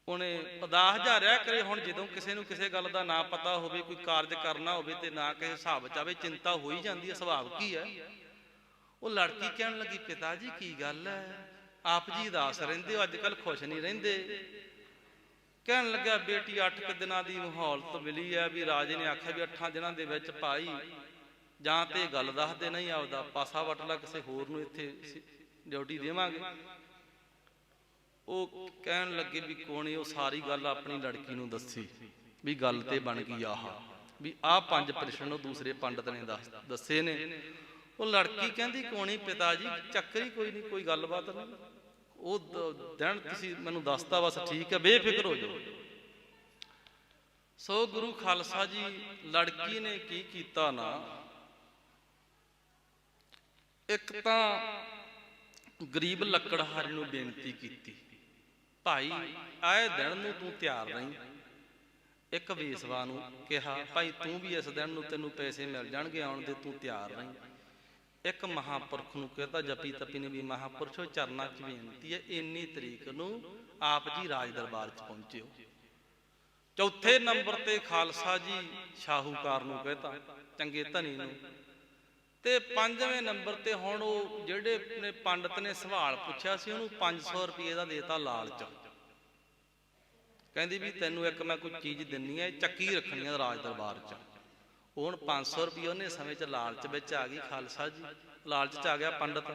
ਉਹਨੇ ਅਦਾਸ ਹਜ਼ਾਰਿਆ ਕਰੇ। ਹੁਣ ਜਦੋਂ ਕਿਸੇ ਨੂੰ ਕਿਸੇ ਗੱਲ ਦਾ ਨਾ ਪਤਾ ਹੋਵੇ, ਕੋਈ ਕਾਰਜ ਕਰਨਾ ਹੋਵੇ ਤੇ ਨਾ ਕਿਸੇ ਹਿਸਾਬ ਚ ਆਵੇ, ਚਿੰਤਾ ਹੋ ਹੀ ਜਾਂਦੀ ਹੈ। ਸੁਭਾਵ ਕੀ ਹੈ? ਉਹ ਲੜਕੀ ਕਹਿਣ ਲੱਗੀ, ਪਿਤਾ ਜੀ ਕੀ ਗੱਲ ਹੈ, ਆਪ ਜੀ ਉਦਾਸ ਰਹਿੰਦੇ ਹੋ, ਅੱਜ ਕੱਲ ਖੁਸ਼ ਨਹੀਂ ਰਹਿੰਦੇ। ਕਹਿਣ ਲੱਗਾ, ਬੇਟੀ 8 ਦਿਨਾਂ ਦੀ ਮੁਹੌਲਤ ਮਿਲੀ ਹੈ, ਵੀ ਰਾਜੇ ਨੇ ਆਖਿਆ ਵੀ 8 ਦਿਨਾਂ ਦੇ ਵਿੱਚ ਭਾਈ ਜਾਂ ਤੇ ਗੱਲ ਦੱਸਦੇ, ਨਹੀਂ ਆਪਦਾ ਪਾਸਾ ਵੱਟ ਲਾ, ਕਿਸੇ ਹੋਰ ਨੂੰ ਇੱਥੇ ਡਿਊਟੀ ਦੇਵਾਂਗੇ। ਉਹ ਕਹਿਣ ਲੱਗੇ ਵੀ ਕੋਣੀ। ਉਹ ਸਾਰੀ ਗੱਲ ਆਪਣੀ ਲੜਕੀ ਨੂੰ ਦੱਸੀ ਵੀ ਗੱਲ ਤੇ ਬਣ ਗਈ ਆਹ, ਵੀ ਆਹ 5 ਪ੍ਰਸ਼ਨ ਉਹ ਦੂਸਰੇ ਪੰਡਤ ਨੇ ਦੱਸੇ ਨੇ। ਉਹ ਲੜਕੀ ਕਹਿੰਦੀ, ਕੋਣੀ ਪਿਤਾ ਜੀ, ਚੱਕਰ ਹੀ ਕੋਈ ਨਹੀਂ, ਕੋਈ ਗੱਲਬਾਤ ਨਹੀਂ, ਉਹ ਦਿਨ ਤੁਸੀਂ ਮੈਨੂੰ ਦੱਸਤਾ, ਬਸ ਠੀਕ ਹੈ, ਬੇਫਿਕਰ ਹੋ ਜਾਓ। ਸੋ ਗੁਰੂ ਖਾਲਸਾ ਜੀ, ਲੜਕੀ ਨੇ ਕੀ ਕੀਤਾ ਨਾ, ਇੱਕ ਤਾਂ ਗਰੀਬ ਲੱਕੜਹਾਰੇ ਨੂੰ ਬੇਨਤੀ ਕੀਤੀ, ਭਾਈ ਆਏ ਦਿਨ ਨੂੰ ਤੂੰ ਤਿਆਰ ਰਹੀਂ। ਇੱਕ ਵੇਸਵਾ ਨੂੰ ਕਿਹਾ, ਭਾਈ ਤੂੰ ਵੀ ਇਸ ਦਿਨ ਨੂੰ ਤੈਨੂੰ ਪੈਸੇ ਮਿਲ ਜਾਣਗੇ ਆਉਣ ਦੇ, ਤੂੰ ਤਿਆਰ ਰਹੀਂ। ਇੱਕ ਮਹਾਂਪੁਰਖ ਨੂੰ ਕਹਿੰਦਾ, ਜਪੀ ਤਪੀ ਨੇ ਵੀ ਮਹਾਂਪੁਰਸ਼ੋ ਚਰਨਾਂ 'ਚ ਬੇਨਤੀ ਹੈ, ਇੰਨੀ ਤਰੀਕ ਨੂੰ ਆਪ ਜੀ ਰਾਜ ਦਰਬਾਰ 'ਚ ਪਹੁੰਚਿਓ। ਚੌਥੇ ਨੰਬਰ ਤੇ ਖਾਲਸਾ ਜੀ ਸ਼ਾਹੂਕਾਰ ਨੂੰ ਕਹਿੰਦਾ, ਚੰਗੇ ਧਨੀ ਨੂੰ। ਤੇ 5ਵੇਂ ਨੰਬਰ ਤੇ ਹੁਣ ਉਹ ਜਿਹੜੇ ਨੇ ਪੰਡਤ ਨੇ ਸਵਾਲ ਪੁੱਛਿਆ ਸੀ, ਉਹਨੂੰ 500 ਰੁਪਏ ਦਾ ਦੇਤਾ ਲਾਲਚ। ਕਹਿੰਦੀ ਵੀ ਤੈਨੂੰ ਇੱਕ ਮੈਂ ਕੋਈ ਚੀਜ਼ ਦਿੰਨੀ ਹੈ, ਚੱਕੀ ਰੱਖਣੀ ਹੈ ਰਾਜ ਦਰਬਾਰ 'ਚ। ਹੁਣ 500 ਰੁਪਏ ਉਹਨੇ ਸਮੇਂ 'ਚ ਲਾਲਚ ਵਿੱਚ ਆ ਗਈ। ਖਾਲਸਾ ਜੀ ਲਾਲਚ 'ਚ ਆ ਗਿਆ ਪੰਡਤ।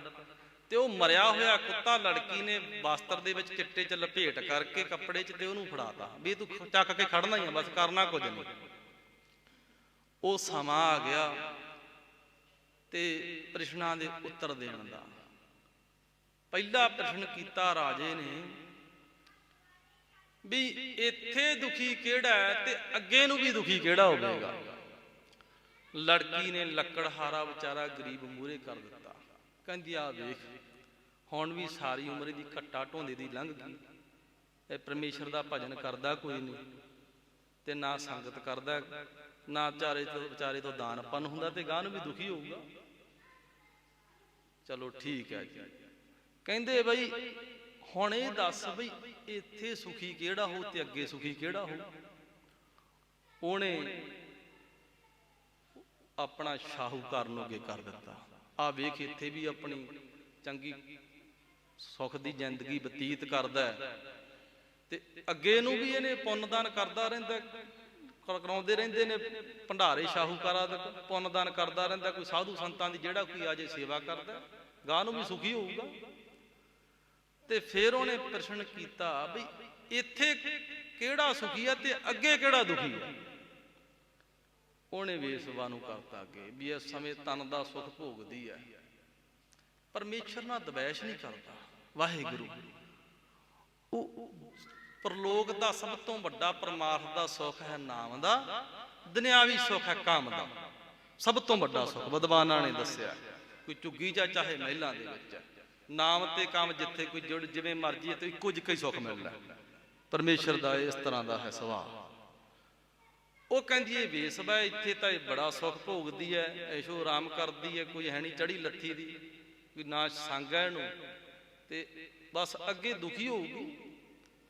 ਤੇ ਉਹ ਮਰਿਆ ਹੋਇਆ ਕੁੱਤਾ ਲੜਕੀ ਨੇ ਵਸਤਰ ਦੇ ਵਿੱਚ ਚਿੱਟੇ 'ਚ ਲਪੇਟ ਕਰਕੇ ਕੱਪੜੇ 'ਚ ਤੇ ਉਹਨੂੰ ਫੜਾਤਾ ਵੀ ਤੂੰ ਚੱਕ ਕੇ ਖੜਨਾ ਹੀ ਆ, ਬਸ ਕਰਨਾ ਕੁਝ ਨਹੀਂ। ਉਹ ਸਮਾਂ ਆ ਗਿਆ ਤੇ ਪ੍ਰਸ਼ਨਾਂ ਦੇ ਉੱਤਰ ਦੇਣ ਦਾ। ਪਹਿਲਾ ਪ੍ਰਸ਼ਨ ਕੀਤਾ ਰਾਜੇ ਨੇ ਵੀ ਇੱਥੇ ਦੁਖੀ ਕਿਹੜਾ ਹੈ ਤੇ ਅੱਗੇ ਨੂੰ ਵੀ ਦੁਖੀ ਕਿਹੜਾ ਹੋਵੇਗਾ। ਲੜਕੀ ਨੇ ਲੱਕੜਹਾਰਾ ਵਿਚਾਰਾ ਗਰੀਬ ਮੂਹਰੇ ਕਰ ਦਿੱਤਾ, ਕਹਿੰਦੀ ਆ ਵੇਖ ਹੁਣ ਵੀ ਸਾਰੀ ਉਮਰ ਦੀ ਘੱਟਾ ਢੋਂਦੇ ਦੀ ਲੰਘ ਗਈ, ਇਹ ਪਰਮੇਸ਼ਰ ਦਾ ਭਜਨ ਕਰਦਾ ਕੋਈ ਨਹੀਂ ਤੇ ਨਾ ਸੰਗਤ ਕਰਦਾ, ਨਾ ਵਿਚਾਰੇ ਤੋਂ ਦਾਨ ਪੰਨ ਹੁੰਦਾ ਤੇ ਗਾਹ ਨੂੰ ਵੀ ਦੁਖੀ ਹੋਊਗਾ। ਚਲੋ ਠੀਕ ਹੈ ਜੀ। ਕਹਿੰਦੇ ਬਈ ਹੁਣ ਇਹ ਦੱਸ ਬਈ ਇੱਥੇ ਸੁਖੀ ਕਿਹੜਾ ਹੋ ਤੇ ਅੱਗੇ ਸੁਖੀ ਕਿਹੜਾ ਹੋ। ਉਹਨੇ ਆਪਣਾ ਸ਼ਾਹੂਕਾਰ ਨੂੰ ਅੱਗੇ ਕਰ ਦਿੱਤਾ। ਆ ਵੇਖ ਇੱਥੇ ਵੀ ਆਪਣੀ ਚੰਗੀ ਸੁਖ ਦੀ ਜ਼ਿੰਦਗੀ ਬਤੀਤ ਕਰਦਾ ਤੇ ਅੱਗੇ ਨੂੰ ਵੀ ਇਹਨੇ ਪੁੰਨਦਾਨ ਕਰਦਾ ਰਹਿੰਦਾ, ਕਰਾਉਂਦੇ ਰਹਿੰਦੇ ਨੇ ਭੰਡਾਰੇ ਸ਼ਾਹੂਕਾਰਾਂ ਦਾ ਪੁੰਨਦਾਨ ਕਰਦਾ ਰਹਿੰਦਾ। ਕੋਈ ਸਾਧੂ ਸੰਤਾਂ ਦੀ ਜਿਹੜਾ ਕੋਈ ਆ ਜੇ ਸੇਵਾ ਕਰਦਾ, ਗਾਹ ਨੂੰ ਵੀ ਸੁਖੀ ਹੋਊਗਾ। ਤੇ ਫਿਰ ਉਹਨੇ ਪ੍ਰਸ਼ਨ ਕੀਤਾ ਵੀ ਇੱਥੇ ਕਿਹੜਾ ਸੁਖੀ ਆ ਤੇ ਅੱਗੇ ਕਿਹੜਾ ਦੁਖੀ ਆ। ਉਹਨੇ ਵੇਸਵਾ ਨੂੰ ਕਰਤਾ ਅੱਗੇ ਵੀ ਇਸ ਸਮੇਂ ਤਨ ਦਾ ਸੁਖ ਭੋਗਦੀ ਹੈ, ਪਰਮੇਸ਼ਰ ਨਾਲ ਦਵੈਸ਼ ਨਹੀਂ ਕਰਦਾ। ਵਾਹਿਗੁਰੂ ਉਹ ਪ੍ਰਲੋਕ ਦਾ ਸਭ ਤੋਂ ਵੱਡਾ ਪਰਮਾਰਥ ਦਾ ਸੁਖ ਹੈ ਨਾਮ ਦਾ, ਦੁਨਿਆਵੀ ਸੁਖ ਹੈ ਕਾਮ ਦਾ। ਸਭ ਤੋਂ ਵੱਡਾ ਸੁਖ ਵਿਦਵਾਨਾਂ ਨੇ ਦੱਸਿਆ, ਕੋਈ ਝੁੱਗੀ ਚ ਚਾਹੇ ਮਹਿਲਾਂ ਦੇ ਵਿੱਚ, ਨਾਮ ਤੇ ਕਾਮ ਜਿੱਥੇ ਕੋਈ ਜੁੜ ਜਿਵੇਂ ਮਰਜੀ ਤੇ ਇੱਕੋ ਜਿਹਾ ਹੀ ਸੁਖ ਮਿਲਦਾ। ਪਰਮੇਸ਼ਰ ਦਾ ਇਸ ਤਰ੍ਹਾਂ ਦਾ ਹੈ ਸੁਭਾਅ। ਉਹ ਕਹਿੰਦੀ ਇਹ ਵੇਸਵਾ ਇੱਥੇ ਤਾਂ ਇਹ ਬੜਾ ਸੁਖ ਭੋਗਦੀ ਹੈ, ਐਸ਼ੋ ਆਰਾਮ ਕਰਦੀ ਹੈ, ਕੋਈ ਹੈ ਨਹੀਂ ਚੜੀ ਲੱਥੀ ਦੀ, ਕੋਈ ਨਾ ਸੰਗ ਹੈ ਇਹਨੂੰ ਤੇ ਬਸ ਅੱਗੇ ਦੁਖੀ ਹੋਊਗੀ,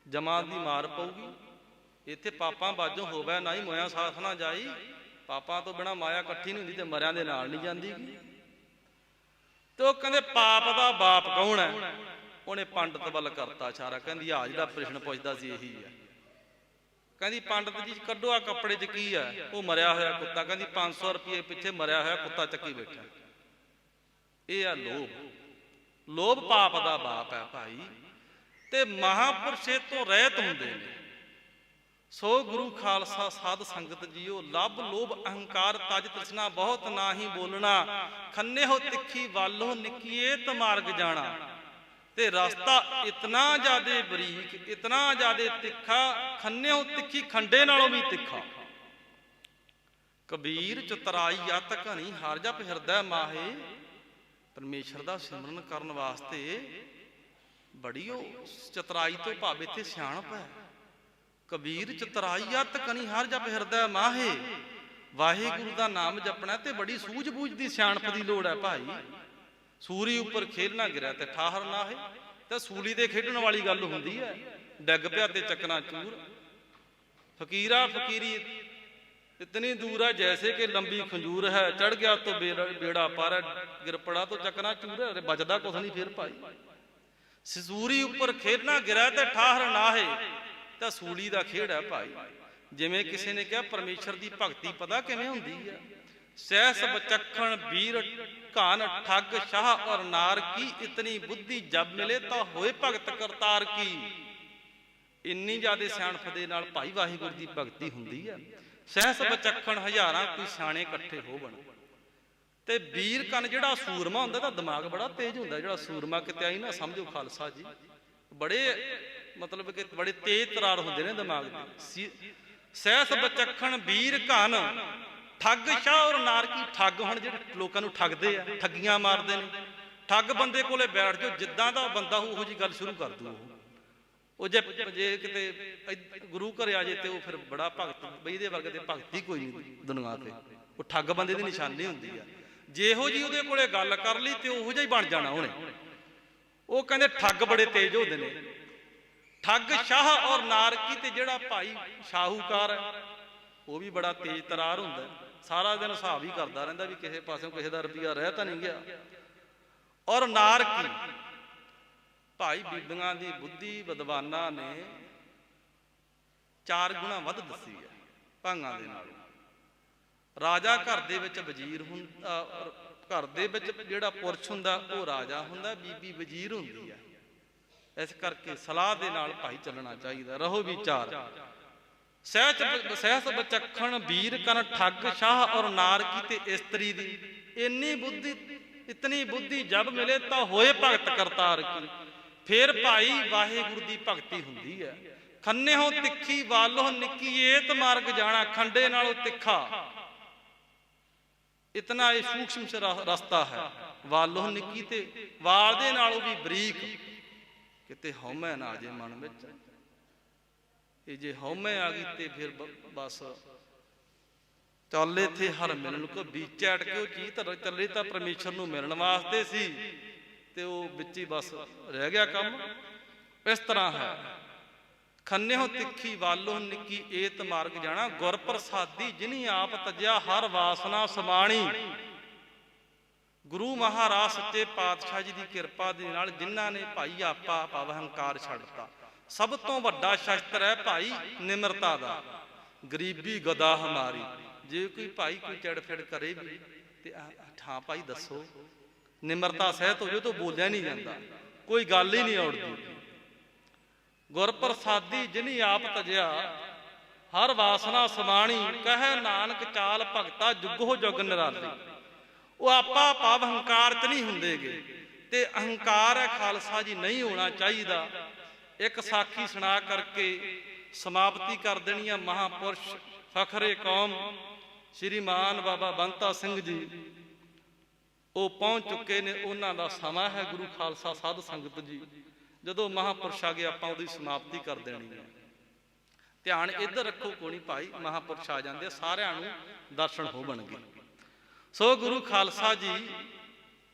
ਜਮਾਤ ਦੀ ਮਾਰ ਪਊਗੀ। ਇੱਥੇ ਪਾਪਾਂ ਬਾਝੋਂ ਹੋਵੇ ਨਾ ਹੀ ਮੋਇਆ ਸਾਥ ਨਾ ਜਾਈ, ਪਾਪਾਂ ਤੋਂ ਬਿਨਾਂ ਮਾਇਆ ਇਕੱਠੀ ਨਹੀਂ ਹੁੰਦੀ ਤੇ ਮਰਿਆਂ ਦੇ ਨਾਲ ਨਹੀਂ ਜਾਂਦੀ। ਤੇ ਉਹ ਕਹਿੰਦੇ ਪਾਪ ਦਾ ਬਾਪ ਕੌਣ ਹੈ। ਉਹਨੇ ਪੰਡਤ ਵੱਲ ਕਰਤਾ ਇਸ਼ਾਰਾ, ਕਹਿੰਦੀ ਆ ਜਿਹੜਾ ਪ੍ਰਸ਼ਨ ਪੁੱਛਦਾ ਸੀ ਇਹੀ ਹੈ। ਕਹਿੰਦੀ ਪੰਡਤ ਜੀ ਕੱਢੋ ਆ ਕੱਪੜੇ 'ਚ ਕੀ ਹੈ। ਉਹ ਮਰਿਆ ਹੋਇਆ ਕੁੱਤਾ। ਕਹਿੰਦੀ 500 ਰੁਪਏ ਪਿੱਛੇ ਮਰਿਆ ਹੋਇਆ ਕੁੱਤਾ ਚੱਕੀ ਬੈਠਾ। ਇਹ ਆ ਲੋਭ। ਲੋਭ ਪਾਪ ਦਾ ਬਾਪ ਹੈ ਭਾਈ, ਤੇ ਮਹਾਂਪੁਰਸ਼ੇ ਤੋਂ ਰਹਿਤ ਹੁੰਦੇ ਨੇ। ਸੋ ਗੁਰੂ ਖਾਲਸਾ ਸਾਧ ਸੰਗਤ ਜੀਓ, ਲੱਭ ਲੋਭ ਅਹੰਕਾਰ ਤਜ ਤ੍ਰਿਸ਼ਨਾ ਬਹੁਤ ਨਾਹੀ ਬੋਲਣਾ, ਖੰਨੇ ਹੋ ਤਿੱਖੀ ਵਾਲੋਂ ਨਿੱਕੀਏ ਤਮਾਰਗ ਜਾਣਾ। ਤੇ ਰਸਤਾ ਇਤਨਾ ਜ਼ਿਆਦੇ ਬਰੀਕ, ਇਤਨਾ ਜ਼ਿਆਦੇ ਤਿੱਖਾ, ਖੰਨੇ ਹੋ ਤਿੱਖੀ ਖੰਡੇ ਨਾਲੋਂ ਵੀ ਤਿੱਖਾ। ਕਬੀਰ ਚਤਰਾਈ ਅਤ ਘਣੀ ਹਰ ਜਪ ਹਿਰਦੈ ਮਾਹੇ। ਪਰਮੇਸ਼ਰ ਦਾ ਸਿਮਰਨ ਕਰਨ ਵਾਸਤੇ ਬੜੀ ਉਹ ਚਤਰਾਈ ਤੋਂ ਭਾਵ ਇੱਥੇ ਸਿਆਣਪ ਹੈ। ਕਬੀਰ ਚਤਰਾਈ ਅਤ ਘਣੀ ਹਰ ਜਪ ਹਿਰਦੈ ਮਾਹੇ। ਵਾਹਿਗੁਰੂ ਦਾ ਨਾਮ ਜਪਣਾ ਤੇ ਬੜੀ ਸੂਝ-ਬੂਝ ਦੀ ਸਿਆਣਪ ਦੀ ਲੋੜ ਹੈ ਭਾਈ। ਸੂਰੀ ਉੱਪਰ ਖੇਲਣਾ ਗਿਰਿਆ ਤੇ ਠਾਹਰ ਨਾ ਹੈ, ਤੇ ਸੂਲੀ ਦੇ ਖੇਡਣ ਵਾਲੀ ਗੱਲ ਹੁੰਦੀ ਹੈ। ਡਿੱਗ ਪਿਆ ਤੇ ਚੱਕਣਾ ਚੂਰ। ਫਕੀਰਾ ਫਕੀਰੀ इतनी दूर है जैसे कि लंबी खंजूर है, चढ़ गया तो बेड़ा पार है, गिर पड़ा तो चकना चूर है। अरे बचदा कुछ नहीं फिर भाई। सूरी उपर खेलना गिरा ते ठाहर ना है, तो सूली का खेड है भाई। जिमें किसी ने कहा परमेश्वर की भगती पता किवें हुंदी है। सहस बचखण वीर घान ठग शाह और नार की, इतनी बुद्धि जब मिले तो होए भगत करतार की। इन्नी ज्यादा सियाणप दे नाल भाई वाहिगुरू की भगती हुंदी है। सहस बचखण हजारां कोई सियाणे इकट्ठे होवन, ते वीर कन जिहड़ा सूरमा हुंदा तां दिमाग बड़ा तेज हुंदा। जिहड़ा सूरमा किते आई ना समझो खालसा जी, बड़े मतलब कि बड़े तेज तरार हुंदे ने दिमाग दे। सहस बचखण वीर घन ठग शाह और नार की। ठग हुण जिहड़े लोकां नूं ठगदे आ, ठगियां मारदे ने। ठग बंदे कोले बैठ जाओ, जिद्दां दा बंदा उहो जी गल शुरू कर दू। ਉਹ ਜੇ ਕਿਤੇ ਗੁਰੂ ਘਰ ਆ ਜੇ ਤੇ ਉਹ ਫਿਰ ਬੜਾ ਭਗਤ, ਬਈ ਇਹਦੇ ਵਰਗੇ ਤੇ ਭਗਤੀ ਕੋਈ ਨਹੀਂ ਦੁਨੀਆ ਤੇ। ਉਹ ਠੱਗ ਬੰਦੇ ਦੀ ਨਿਸ਼ਾਨੀ ਹੁੰਦੀ ਆ। ਜਿਹੋ ਜੀ ਉਹਦੇ ਕੋਲੇ ਗੱਲ ਕਰ ਲਈ ਤੇ ਉਹੋ ਜਿਹਾ ਹੀ ਬਣ ਜਾਣਾ ਉਹਨੇ। ਉਹ ਕਹਿੰਦੇ ਠੱਗ ਬੜੇ ਤੇਜ਼ ਹੁੰਦੇ ਨੇ। ਠੱਗ ਸ਼ਾਹ ਔਰ ਨਾਰਕੀ, ਤੇ ਜਿਹੜਾ ਭਾਈ ਸ਼ਾਹੂਕਾਰ ਹੈ ਉਹ ਵੀ ਬੜਾ ਤੇਜ਼ ਤਰਾਰ ਹੁੰਦਾ। ਸਾਰਾ ਦਿਨ ਹਿਸਾਬ ਹੀ ਕਰਦਾ ਰਹਿੰਦਾ ਵੀ ਕਿਸੇ ਪਾਸਿਓਂ ਕਿਸੇ ਦਾ ਰੁਪਈਆ ਰਹਿ ਤਾਂ ਨਹੀਂ ਗਿਆ। ਔਰ ਨਾਰਕੀ ਭਾਈ ਬੀਬੀਆਂ ਦੀ ਬੁੱਧੀ ਵਿਦਵਾਨਾਂ ਨੇ 4 ਗੁਣਾ ਵੱਧ ਦੱਸੀ ਹੈ ਭਾਂਗਾਂ ਦੇ ਨਾਲ। ਰਾਜਾ ਘਰ ਦੇ ਵਿੱਚ ਵਜ਼ੀਰ ਹੁੰਦਾ, ਘਰ ਦੇ ਵਿੱਚ ਜਿਹੜਾ ਪੁਰਸ਼ ਹੁੰਦਾ ਉਹ ਰਾਜਾ ਹੁੰਦਾ, ਬੀਬੀ ਵਜ਼ੀਰ ਹੁੰਦੀ ਹੈ। ਇਸ ਕਰਕੇ ਸਲਾਹ ਦੇ ਨਾਲ ਭਾਈ ਚੱਲਣਾ ਚਾਹੀਦਾ। ਰਹੋ ਵਿਚਾਰ ਸਹਿਸ ਬਚਖਣ ਵੀਰ ਕਨ ਠੱਗ ਸ਼ਾਹ ਔਰ ਨਾਰ ਕੀ ਤੇ ਇਸਤਰੀ ਦੀ। ਇੰਨੀ ਬੁੱਧੀ ਇਤਨੀ ਬੁੱਧੀ ਜਬ ਮਿਲੇ ਤਾਂ ਹੋਏ ਭਗਤ ਕਰਤਾਰ ਕੀ। ਫੇਰ ਭਾਈ ਵਾਹਿਗੁਰੂ ਦੀ ਭਗਤੀ ਹੁੰਦੀ ਹੈ। ਖੰਨੇ ਹੋ ਤਿੱਖੀ ਵਾਲੋਂ ਨਿੱਕੀ ਏਤ ਮਾਰਗ ਜਾਣਾ, ਖੰਡੇ ਨਾਲੋਂ ਤਿੱਖਾ ਇਤਨਾ ਇਹ ਸੂਖਸ਼ਮ ਰਸਤਾ ਹੈ। ਵਾਲੋਂ ਨਿੱਕੀ ਤੇ ਵਾਲ ਦੇ ਨਾਲੋਂ ਵੀ ਬਰੀਕ, ਕਿਤੇ ਹਉਮੈ ਨਾ ਆ ਜੇ ਮਨ ਵਿੱਚ। ਇਹ ਜੇ ਹਉਮੈ ਆ ਗਈ ਤੇ ਫਿਰ ਬਸ ਚੱਲ ਇੱਥੇ ਹਰ ਮਿਲਣ ਕੋ ਬੀਚੇ ਅਟਕੇ। ਉਹ ਚੀਜ਼ ਤਾਂ ਚੱਲੇ ਤਾਂ ਪਰਮੇਸ਼ਰ ਨੂੰ ਮਿਲਣ ਵਾਸਤੇ ਸੀ ਤੇ ਉਹ ਵਿੱਚ ਹੀ ਬਸ ਰਹਿ ਗਿਆ ਕੰਮ। ਇਸ ਤਰ੍ਹਾਂ ਹੈ ਖੰਨੇ ਹੋ ਤਿੱਖੀ ਵਾਲੋਂ ਨਿੱਕੀ ਏਤ ਮਾਰਗ ਜਾਣਾ, ਗੁਰ ਪ੍ਰਸਾਦੀ ਜਿਨੀ ਆਪ ਤਜਿਆ ਹਰ ਵਾਸਨਾ ਸਮਾਣੀ। ਗੁਰੂ ਮਹਾਰਾਜ ਸੱਚੇ ਪਾਤਸ਼ਾਹ ਜੀ ਦੀ ਕਿਰਪਾ ਦੇ ਨਾਲ ਜਿਨ੍ਹਾਂ ਨੇ ਭਾਈ ਆਪਾ ਭਾਵ ਹੰਕਾਰ ਛੱਡਤਾ। ਸਭ ਤੋਂ ਵੱਡਾ ਸ਼ਸਤਰ ਹੈ ਭਾਈ ਨਿਮਰਤਾ ਦਾ। ਗਰੀਬੀ ਗਦਾ ਹਮਾਰੀ। ਜੇ ਕੋਈ ਭਾਈ ਕੋਈ ਚਿੜਫਿੜ ਕਰੇ ਵੀ ਤੇ ਹਾਂ ਭਾਈ ਦੱਸੋ, ਨਿਮਰਤਾ ਸਹਿਤ ਹੋ ਜਾਓ ਤਾਂ ਬੋਲਿਆ ਨਹੀਂ ਜਾਂਦਾ, ਕੋਈ ਗੱਲ ਹੀ ਨਹੀਂ ਔੜਦੀ। ਗੁਰ ਪ੍ਰਸਾਦੀ ਜਿਨੀ ਆਪ ਤਜਿਆ ਹਰ ਵਾਸਨਾ ਸਮਾਣੀ, ਕਹੈ ਨਾਨਕ ਚਾਲ ਭਗਤਾ ਜੁਗੋ ਜੁਗ ਨਿਰਾਲੀ। ਉਹ ਆਪਾ ਭਾਵ ਹੰਕਾਰ ਚ ਨਹੀਂ ਹੁੰਦੇਗੇ ਤੇ ਅਹੰਕਾਰ ਹੈ ਖਾਲਸਾ ਜੀ ਨਹੀਂ ਹੋਣਾ ਚਾਹੀਦਾ। ਇੱਕ ਸਾਖੀ ਸੁਣਾ ਕਰਕੇ ਸਮਾਪਤੀ ਕਰ ਦੇਣੀ ਆ। ਮਹਾਪੁਰਸ਼ ਫਖਰੇ ਕੌਮ ਸ਼੍ਰੀਮਾਨ ਬਾਬਾ ਬੰਤਾ ਸਿੰਘ ਜੀ ਉਹ ਪਹੁੰਚ ਚੁੱਕੇ ਨੇ। ਉਹਨਾਂ ਦਾ ਸਮਾਂ ਹੈ। ਗੁਰੂ ਖਾਲਸਾ ਸਾਧ ਸੰਗਤ ਜੀ ਜਦੋਂ ਮਹਾਪੁਰਸ਼ ਆ ਗਏ ਆਪਾਂ ਉਹਦੀ ਸਮਾਪਤੀ ਕਰ ਦੇਣੀ ਹੈ। ਧਿਆਨ ਇੱਧਰ ਰੱਖੋ, ਕੋਈ ਨਹੀਂ ਭਾਈ ਮਹਾਪੁਰਸ਼ ਆ ਜਾਂਦੇ ਸਾਰਿਆਂ ਨੂੰ ਦਰਸ਼ਨ ਹੋ ਬਣਗੇ। ਸੋ ਗੁਰੂ ਖਾਲਸਾ ਜੀ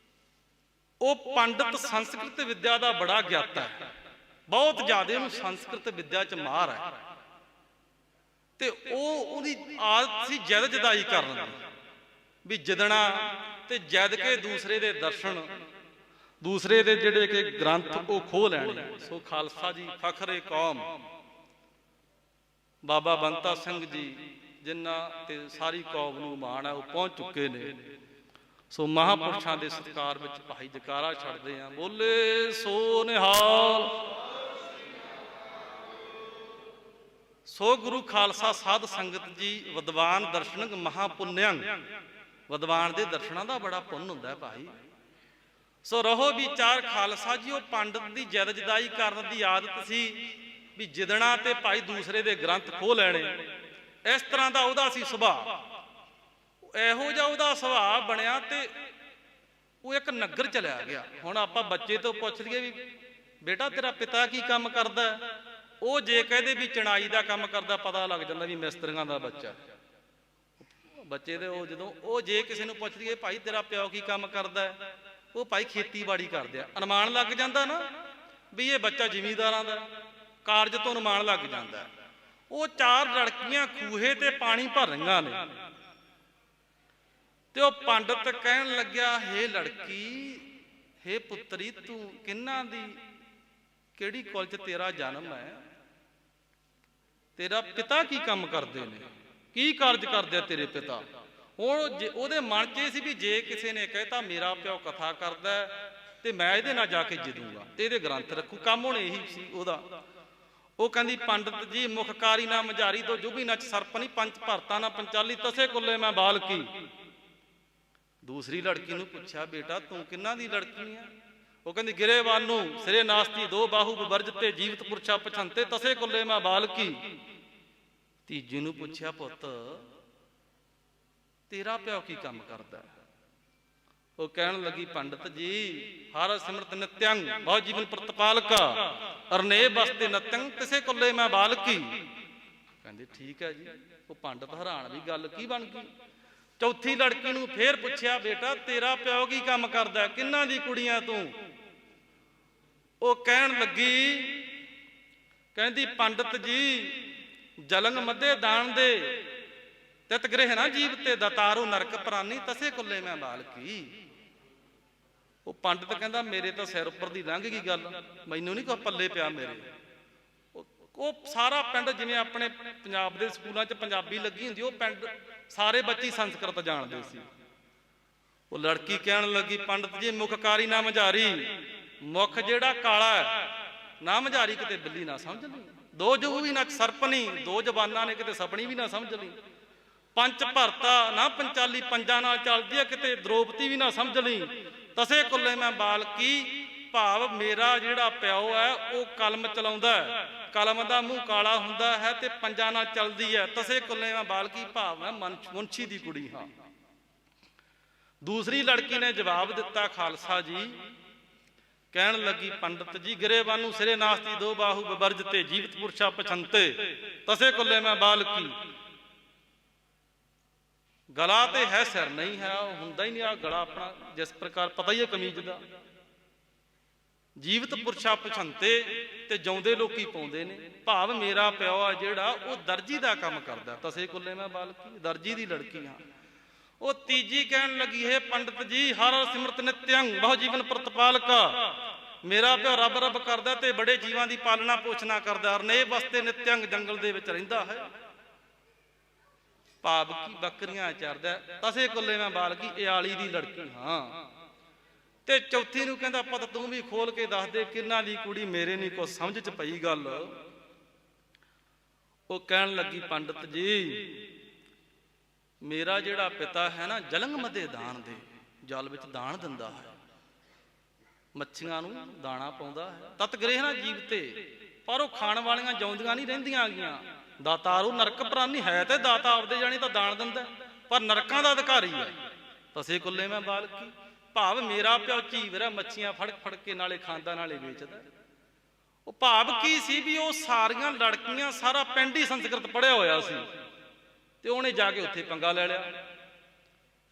ਉਹ ਪੰਡਤ ਸੰਸਕ੍ਰਿਤ ਵਿਦਿਆ ਦਾ ਬੜਾ ਗਿਆਤਾ ਹੈ, ਬਹੁਤ ਜ਼ਿਆਦਾ ਉਹਨੂੰ ਸੰਸਕ੍ਰਿਤ ਵਿਦਿਆ ਚ ਮਾਹਰ ਹੈ ਤੇ ਉਹਦੀ ਆਦਤ ਸੀ ਜਦ ਜਦਾਈ ਕਰਨ ਦੀ, ਵੀ ਜਿੱਦਣਾ ਤੇ ਜਦ ਕੇ ਦੂਸਰੇ ਦੇ ਦਰਸ਼ਨ, ਦੂਸਰੇ ਦੇ ਜਿਹੜੇ ਕਿ ਗ੍ਰੰਥ ਉਹ ਖੋਹ ਲੈਣੇ। ਸੋ ਖਾਲਸਾ ਜੀ ਫਖਰੇ ਕੌਮ ਬਾਬਾ ਬੰਤਾ ਸਿੰਘ ਜੀ ਜਿਨ੍ਹਾਂ ਤੇ ਸਾਰੀ ਕੌਮ ਨੂੰ ਮਾਣ ਹੈ ਉਹ ਪਹੁੰਚ ਚੁੱਕੇ ਨੇ। ਸੋ ਮਹਾਪੁਰਸ਼ਾਂ ਦੇ ਸਤਿਕਾਰ ਵਿੱਚ ਭਾਈ ਜਕਾਰਾ ਛੱਡਦੇ ਆ। ਬੋਲੇ ਸੋ ਨਿਹਾਲ। ਸੋ ਗੁਰੂ ਖਾਲਸਾ ਸਾਧ ਸੰਗਤ ਜੀ ਵਿਦਵਾਨ ਦਰਸ਼ਨਕ ਮਹਾਪੁੰਨਯੰ। ਵਿਦਵਾਨ ਦੇ ਦਰਸ਼ਨਾਂ ਦਾ ਬੜਾ ਪੁੰਨ ਹੁੰਦਾ ਹੈ ਭਾਈ। ਸੋ ਰਹੋ ਵਿਚਾਰ ਖਾਲਸਾ ਜੀ ਉਹ ਪੰਡਤ ਦੀ ਜਦ ਜਦਾਈ ਕਰਨ ਦੀ ਆਦਤ ਸੀ ਵੀ ਜਿੱਦਣਾ ਤੇ ਭਾਈ ਦੂਸਰੇ ਦੇ ਗ੍ਰੰਥ ਖੋਹ ਲੈਣੇ। ਇਸ ਤਰ੍ਹਾਂ ਦਾ ਉਹਦਾ ਸੀ ਸੁਭਾਅ। ਇਹੋ ਜਿਹਾ ਉਹਦਾ ਸੁਭਾਅ ਬਣਿਆ ਤੇ ਉਹ ਇੱਕ ਨਗਰ ਚਲਿਆ ਗਿਆ। ਹੁਣ ਆਪਾਂ ਬੱਚੇ ਤੋਂ ਪੁੱਛ ਲਈਏ ਵੀ ਬੇਟਾ ਤੇਰਾ ਪਿਤਾ ਕੀ ਕੰਮ ਕਰਦਾ, ਉਹ ਜੇ ਕਹਦੇ ਵੀ ਚਣਾਈ ਦਾ ਕੰਮ ਕਰਦਾ ਪਤਾ ਲੱਗ ਜਾਂਦਾ ਵੀ ਮਿਸਤਰੀਆਂ ਦਾ ਬੱਚਾ। ਬੱਚੇ ਦੇ ਉਹ ਜਦੋਂ ਉਹ ਜੇ ਕਿਸੇ ਨੂੰ ਪੁੱਛ ਲਈਏ ਭਾਈ ਤੇਰਾ ਪਿਓ ਕੀ ਕੰਮ ਕਰਦਾ, ਉਹ ਭਾਈ ਖੇਤੀਬਾੜੀ ਕਰਦੇ ਆ, ਅਨੁਮਾਨ ਲੱਗ ਜਾਂਦਾ ਨਾ ਵੀ ਇਹ ਬੱਚਾ ਜ਼ਿਮੀਂਦਾਰਾਂ ਦਾ। ਕਾਰਜ ਤੋਂ ਅਨੁਮਾਨ ਲੱਗ ਜਾਂਦਾ। ਉਹ ਚਾਰ ਲੜਕੀਆਂ ਖੂਹੇ ਤੇ ਪਾਣੀ ਭਰ ਰਹੀਆਂ ਨੇ ਤੇ ਉਹ ਪੰਡਤ ਕਹਿਣ ਲੱਗਿਆ, ਹੇ ਲੜਕੀ, ਹੇ ਪੁੱਤਰੀ, ਤੂੰ ਕਿਹਨਾਂ ਦੀ ਕਿਹੜੀ ਕੁਲ ਚ ਤੇਰਾ ਜਨਮ ਹੈ, ਤੇਰਾ ਪਿਤਾ ਕੀ ਕੰਮ ਕਰਦੇ ਨੇ, ਕੀ ਕਾਰਜ ਕਰਦੇ ਆ ਤੇਰੇ ਪਿਤਾ। ਹੁਣ ਉਹਦੇ ਮਨ ਚ ਇਹ ਸੀ ਵੀ ਜੇ ਕਿਸੇ ਨੇ ਕਹਿਤਾ ਮੇਰਾ ਪਿਓ ਕਥਾ ਕਰਦਾ ਤੇ ਮੈਂ ਇਹਦੇ ਨਾਲ ਜਾ ਕੇ ਜਿੱਦੂਗਾ ਤੇ ਇਹਦੇ ਗ੍ਰੰਥ ਰੱਖੂ। ਕੰਮ ਹੁਣ ਇਹੀ ਸੀ ਉਹਦਾ। ਉਹ ਕਹਿੰਦੀ ਪੰਡਤ ਜੀ ਮੁਖਕਾਰੀ ਨਾ ਮਝਾਰੀ ਤੋਂ ਜੁਬੀ ਨਚ ਸਰਪਨੀ ਪੰਚ ਭਰਤਾ ਨਾ ਪੰਚਾਲੀ ਤਸੇ ਕੁੱਲੇ ਮੈਂ ਬਾਲਕੀ। ਦੂਸਰੀ ਲੜਕੀ ਨੂੰ ਪੁੱਛਿਆ ਬੇਟਾ ਤੂੰ ਕਿੰਨਾ ਦੀ ਲੜਕੀ ਆ? ਉਹ ਕਹਿੰਦੀ ਗਿਰੇਵਾਨ ਨੂੰ ਸਿਰੇ ਨਾਸਤੀ ਦੋ ਬਾਹੂ ਬਵਰਜਤੇ ਜੀਵਤ ਪੁਰਸ਼ਾ ਪਛੰਤੇ ਤਸੇ ਕੁੱਲੇ ਮੈਂ ਬਾਲਕੀ। ਤੀਜੀ ਨੂੰ ਪੁੱਛਿਆ ਪੁੱਤ ਤੇਰਾ ਪਿਓ ਕੀ ਕੰਮ ਕਰਦਾ? ਉਹ ਕਹਿਣ ਲੱਗੀ ਪੰਡਤ ਜੀ ਹਰ ਸਿਮਰਤ ਨਿਤਯੰ ਬਹੁ ਜੀਵਨ ਪ੍ਰਤਪਾਲਕਾ ਅਰਨੇ ਬਸਤੇ ਨਤਯੰ ਤਿਸੇ ਕੁੱਲੇ ਮੈਂ ਬਾਲਕੀ। ਕਹਿੰਦੇ ਠੀਕ ਹੈ ਜੀ। ਉਹ ਪੰਡਤ ਹੈਰਾਨ ਵੀ ਗੱਲ ਕੀ ਬਣ ਗਈ। ਚੌਥੀ ਲੜਕੀ ਨੂੰ ਫੇਰ ਪੁੱਛਿਆ ਬੇਟਾ ਤੇਰਾ ਪਿਓ ਕੀ ਕੰਮ ਕਰਦਾ, ਕਿੰਨਾਂ ਦੀ ਕੁੜੀਆਂ ਤੂੰ? ਉਹ ਕਹਿਣ ਲੱਗੀ ਕਹਿੰਦੀ ਪੰਡਤ ਜੀ ਜਲੰਗ ਮੱਧੇ ਦਾਨ ਦੇ ਤਿਤ ਗ੍ਰਹਿ ਨਾ ਜੀਵ ਤੇ ਦਤਾਰੂ ਨਰਕ ਪ੍ਰਾਨੀ ਤਸੇ ਕੁੱਲੇ ਮੈਂ ਬਾਲਕੀ। ਉਹ ਪੰਡਤ ਕਹਿੰਦਾ ਮੇਰੇ ਤਾਂ ਸਿਰ ਉੱਪਰ ਦੀ ਲੰਘ ਗਈ ਗੱਲ, ਮੈਨੂੰ ਨਹੀਂ ਕੋਈ ਪੱਲੇ ਪਿਆ ਮੇਰੇ। ਉਹ ਸਾਰਾ ਪਿੰਡ ਜਿਵੇਂ ਆਪਣੇ ਪੰਜਾਬ ਦੇ ਸਕੂਲਾਂ 'ਚ ਪੰਜਾਬੀ ਲੱਗੀ ਹੁੰਦੀ, ਉਹ ਪਿੰਡ ਸਾਰੇ ਬੱਚੇ ਸੰਸਕ੍ਰਿਤ ਜਾਣਦੇ ਸੀ। ਉਹ ਲੜਕੀ ਕਹਿਣ ਲੱਗੀ, ਪੰਡਤ ਜੀ ਮੁਖਕਾਰੀ ਨਾ ਮਝਾਰੀ, ਮੁਖ ਜਿਹੜਾ ਕਾਲਾ ਹੈ ਨਾ ਮਝਾਰੀ, ਕਿਤੇ ਬਿੱਲੀ ਨਾ ਸਮਝ ਲਈ। ਦੋ ਜੂ ਵੀ ਨਾ ਸਰਪਣੀ, ਦੋ ਜ਼ਬਾਨਾਂ ਨੇ ਕਿਤੇ ਸਪਣੀ ਵੀ ਨਾ ਸਮਝ ਲਈ। ਪੰਚ ਭਰਤਾ ਨਾ ਪੰਚਾਲੀ, ਪੰਜਾਂ ਨਾਲ ਚੱਲਦੀ ਹੈ, ਕਿਤੇ ਦ੍ਰੋਪਦੀ ਵੀ ਨਾ ਸਮਝ ਲਈ। ਤਸੇ ਕੁੱਲੇ ਮੈਂ ਬਾਲਕੀ, ਭਾਵ ਮੇਰਾ ਜਿਹੜਾ ਪਿਓ ਹੈ ਉਹ ਕਲਮ ਚਲਾਉਂਦਾ ਹੈ, ਕਲਮ ਦਾ ਮੂੰਹ ਕਾਲਾ ਹੁੰਦਾ ਹੈ ਤੇ ਪੰਜਾਂ ਨਾਲ ਚੱਲਦੀ ਹੈ। ਤਸੇ ਕੁੱਲੇ ਮੈਂ ਬਾਲਕੀ, ਭਾਵ ਮੈਂ ਮੁਨਸ਼ੀ ਦੀ ਕੁੜੀ ਹਾਂ। ਦੂਸਰੀ ਲੜਕੀ ਨੇ ਜਵਾਬ ਦਿੱਤਾ, ਖਾਲਸਾ ਜੀ ਕਹਿਣ ਲੱਗੀ, ਪੰਡਤ ਜੀ ਗਿਰੇਬਾਨੂ ਸਿਰੇ ਨਾਸਤੀ, ਦੋ ਬਾਹੂ ਬਬਰਜਤੇ, ਜੀਵਤ ਪੁਰਸ਼ਾ ਪਛੰਤੇ, ਤਸੇ ਕੁੱਲੇ ਮੈਂ ਬਾਲਕੀ। ਗਲਾ ਤੇ ਹੈ, ਸਿਰ ਨਹੀਂ ਹੈ, ਉਹ ਹੁੰਦਾ ਹੀ ਨਹੀਂ। ਆ ਗਲਾ ਆਪਣਾ ਜਿਸ ਪ੍ਰਕਾਰ ਪਤਾ ਹੀ ਹੈ ਕਮੀਜ਼ ਦਾ। ਜੀਵਤ ਪੁਰਸ਼ਾ ਪਛੰਤੇ, ਤੇ ਜਿਉਂਦੇ ਲੋਕੀ ਪਾਉਂਦੇ ਨੇ, ਭਾਵ ਮੇਰਾ ਪਿਓ ਆ ਜਿਹੜਾ ਉਹ ਦਰਜੀ ਦਾ ਕੰਮ ਕਰਦਾ। ਤਸੇ ਕੁੱਲੇ ਮੈਂ ਬਾਲਕੀ, ਦਰਜੀ ਦੀ ਲੜਕੀ ਹਾਂ। ਉਹ ਤੀਜੀ ਕਹਿਣ ਲੱਗੀ, ਹੈ ਪੰਡਤ ਜੀ ਹਰ ਸਿਮਰਤ ਨਿਤਯੰ ਬਹੁ ਜੀਵਨ ਪ੍ਰਤਪਾਲਕਾ, ਮੇਰਾ ਪਿਓ ਰੱਬ ਰੱਬ ਕਰਦਾ ਤੇ ਬੜੇ ਜੀਵਾਂ ਦੀ ਪਾਲਣਾ ਪੋਸ਼ਣਾ ਕਰਦਾ, ਅਰਨੇ ਵਸਤੇ ਨਿਤਯੰ ਜੰਗਲ ਦੇ ਵਿੱਚ ਰਹਿੰਦਾ ਹੈ, ਭਾਵ ਕੀ ਬੱਕਰੀਆਂ ਚਰਦਾ। ਤਸੇ ਕੁੱਲੇ ਮੈਂ ਬਾਲਕੀ, ਇਆਲੀ ਦੀ ਲੜਕੀ ਹਾਂ। ਤੇ ਚੌਥੀ ਨੂੰ ਕਹਿੰਦਾ, ਪਤ ਤੂੰ ਵੀ ਖੋਲ ਕੇ ਦੱਸ ਦੇ ਕਿੰਨਾ ਦੀ ਕੁੜੀ, ਮੇਰੇ ਨਹੀਂ ਕੁਛ ਸਮਝ ਚ ਪਈ ਗੱਲ। ਉਹ ਕਹਿਣ ਲੱਗੀ, ਪੰਡਤ ਜੀ ਮੇਰਾ ਜਿਹੜਾ ਪਿਤਾ ਹੈ ਨਾ, ਜਲੰਗ ਮਦੇ ਦਾਨ ਦੇ, ਜਲ ਵਿੱਚ ਦਾਨ ਦਿੰਦਾ ਹੈ, ਮੱਛੀਆਂ ਨੂੰ ਦਾਣਾ ਪਾਉਂਦਾ ਹੈ। ਤਤ ਗ੍ਰਹਿ ਨਾ ਜੀਵਤੇ, ਪਰ ਉਹ ਖਾਣ ਵਾਲੀਆਂ ਜਿਉਂਦੀਆਂ ਨਹੀਂ ਰਹਿੰਦੀਆਂ ਗੀਆਂ। ਦਾਤਾਰੂ ਨਰਕ ਪ੍ਰਾਨੀ ਹੈ, ਤੇ ਦਾਤਾ ਆਪਦੇ ਜਾਣੀ ਤਾਂ ਦਾਨ ਦਿੰਦਾ, ਪਰ ਨਰਕਾਂ ਦਾ ਅਧਿਕਾਰੀ ਹੈ। ਤਸੇ ਕੁੱਲੇ ਮੈਂ ਬਾਲਕੀ, ਭਾਵ ਮੇਰਾ ਪਿਓ ਝੀਵਰਾ ਮੱਛੀਆਂ ਫੜ ਫੜ ਕੇ ਨਾਲੇ ਖਾਂਦਾ ਨਾਲੇ ਵੇਚਦਾ। ਉਹ ਭਾਵ ਕੀ ਸੀ ਵੀ ਉਹ ਸਾਰੀਆਂ ਲੜਕੀਆਂ, ਸਾਰਾ ਪਿੰਡ ਹੀ ਸੰਸਕ੍ਰਿਤ ਪੜ੍ਹਿਆ ਹੋਇਆ ਸੀ, ਤੇ ਉਹਨੇ ਜਾ ਕੇ ਉੱਥੇ ਪੰਗਾ ਲੈ ਲਿਆ।